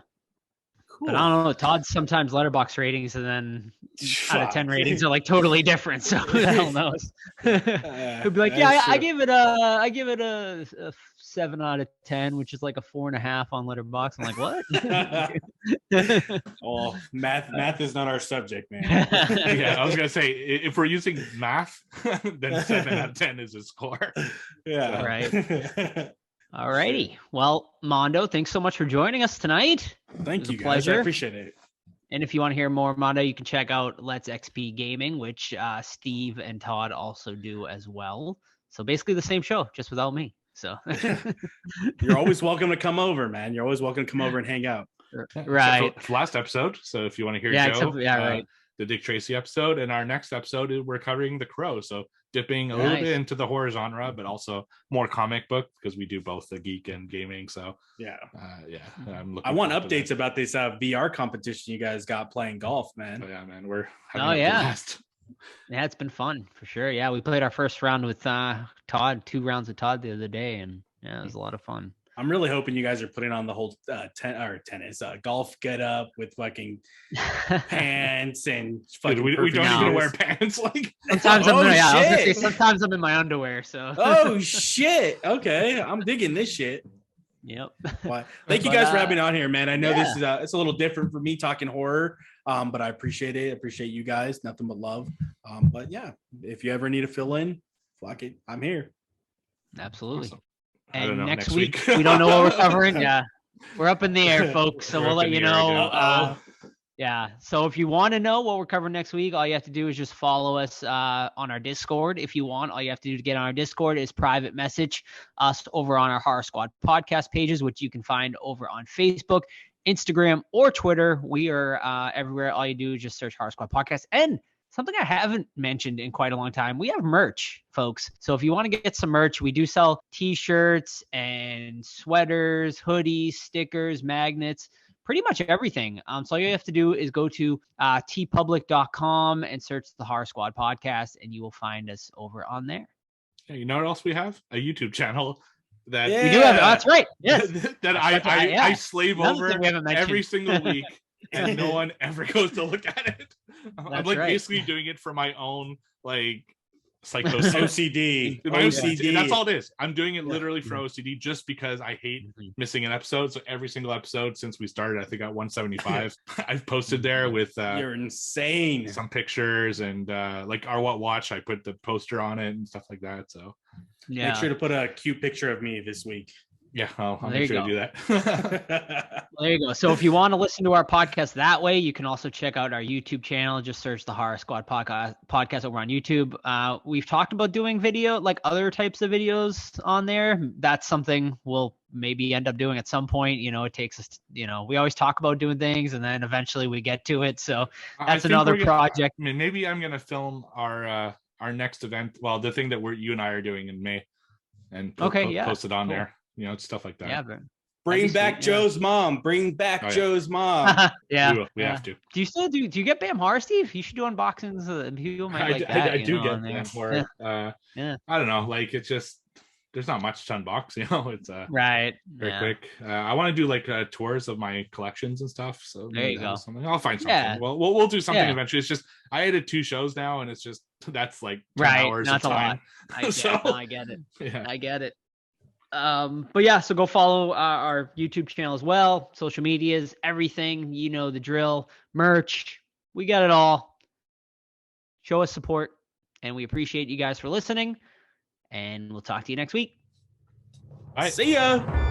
Cool. But I don't know. Todd's sometimes letterbox ratings and then out of 10 ratings are like totally different. So who the hell knows? He'll be like, yeah, I give it a 7 out of 10, which is like a 4.5 on Letterboxd. I'm like, what? Oh, math is not our subject, man. Yeah, I was gonna say if we're using math, then 7 out of 10 is a score. Yeah. Right. Alrighty. Well, Mondo, thanks so much for joining us tonight. Thank you, guys. Pleasure. I appreciate it. And if you want to hear more, Mondo, you can check out Let's XP Gaming, which Steve and Todd also do as well. So basically the same show, just without me. So You're always welcome to come over, man. You're always welcome to come over and hang out. Right. So last episode. So if you want to hear Yeah, Joe, right. The Dick Tracy episode, and our next episode we're covering The Crow. So dipping a little bit into the horror genre, but also more comic book because we do both the geek and gaming. So Yeah. I'm I want forward to updates about this VR competition you guys got playing golf, man. that. Yeah, man, we're having Oh, a yeah. blast. Yeah, it's been fun for sure. Yeah, we played our first round with Todd, 2 rounds with Todd the other day, and yeah, it was a lot of fun. I'm really hoping you guys are putting on the whole tennis golf get up with fucking pants and fucking. Dude, we don't even wear pants. Like Sometimes Oh, I was gonna say, shit. sometimes I'm in my underwear. So Oh shit! Okay, I'm digging this shit. yep. Well, thank you But, guys for having me on here, man. I know this is yeah. it's a little different for me talking horror, but I appreciate it. I appreciate you guys. Nothing but love. But yeah, if you ever need to fill in, fuck it, I'm here. Absolutely. Awesome. I don't And know, next next week week. we don't know what we're covering. Yeah, we're up in the air, folks. So We're we'll up let in you the air know. again. Yeah. So if you want to know what we're covering next week, all you have to do is just follow us on our Discord. If you want, all you have to do to get on our Discord is private message us over on our Horror Squad podcast pages, which you can find over on Facebook, Instagram, or Twitter. We are everywhere. All you do is just search Horror Squad podcast. And something I haven't mentioned in quite a long time, we have merch, folks. So if you want to get some merch, we do sell t-shirts and sweaters, hoodies, stickers, magnets, pretty much everything. So all you have to do is go to tpublic.com and search the Horror Squad podcast, and you will find us over on there. Hey, you know what else we have? A YouTube channel that Yeah. We do have, that's right. Yes. that I slave Another over thing we haven't every mentioned. single week, and no one ever goes to look at it. I'm That's like right. basically doing it for my own like psychosis. OCD. My OCD. That's all it is. I'm doing it literally for OCD just because I hate missing an episode. So every single episode since we started, I think at 175, I've posted there with You're insane. some pictures and like our What Watch. I put the poster on it and stuff like that. So Yeah. Make sure to put a cute picture of me this week. yeah, I'll There make you sure to go. do that. There you go. So if you want to listen to our podcast that way, you can also check out our YouTube channel. Just search the Horror Squad podcast over on YouTube. We've talked about doing video, like other types of videos on there. That's something we'll maybe end up doing at some point. You know, it takes us, we always talk about doing things and then eventually we get to it. So I that's think another we're gonna- project. I mean, maybe I'm gonna film our next event. Well, the thing that you and I are doing in May, and post it on cool. there. It's stuff like that. Yeah. But Bring That'd be back sweet, yeah. Joe's mom. Bring back Oh, yeah. Joe's mom. yeah. We yeah. have to. Do you still do you get Bam Horror, Steve? You should do unboxings. People might like that. I do on get there. that for Yeah. I don't know, like it's just there's not much to unbox, it's Right. very yeah. quick. I want to do like tours of my collections and stuff, so There maybe you that'll go. be something. I'll find something. Yeah. Well, we'll do something Yeah. eventually. It's just I added 2 shows now and it's just that's like 10 Right. hours That's of a time. lot. I get, So- I get it. Yeah. I get it. But yeah, so go follow our YouTube channel as well, social medias, everything, the drill, merch, we got it all. Show us support, and we appreciate you guys for listening, and we'll talk to you next week. Bye. See ya.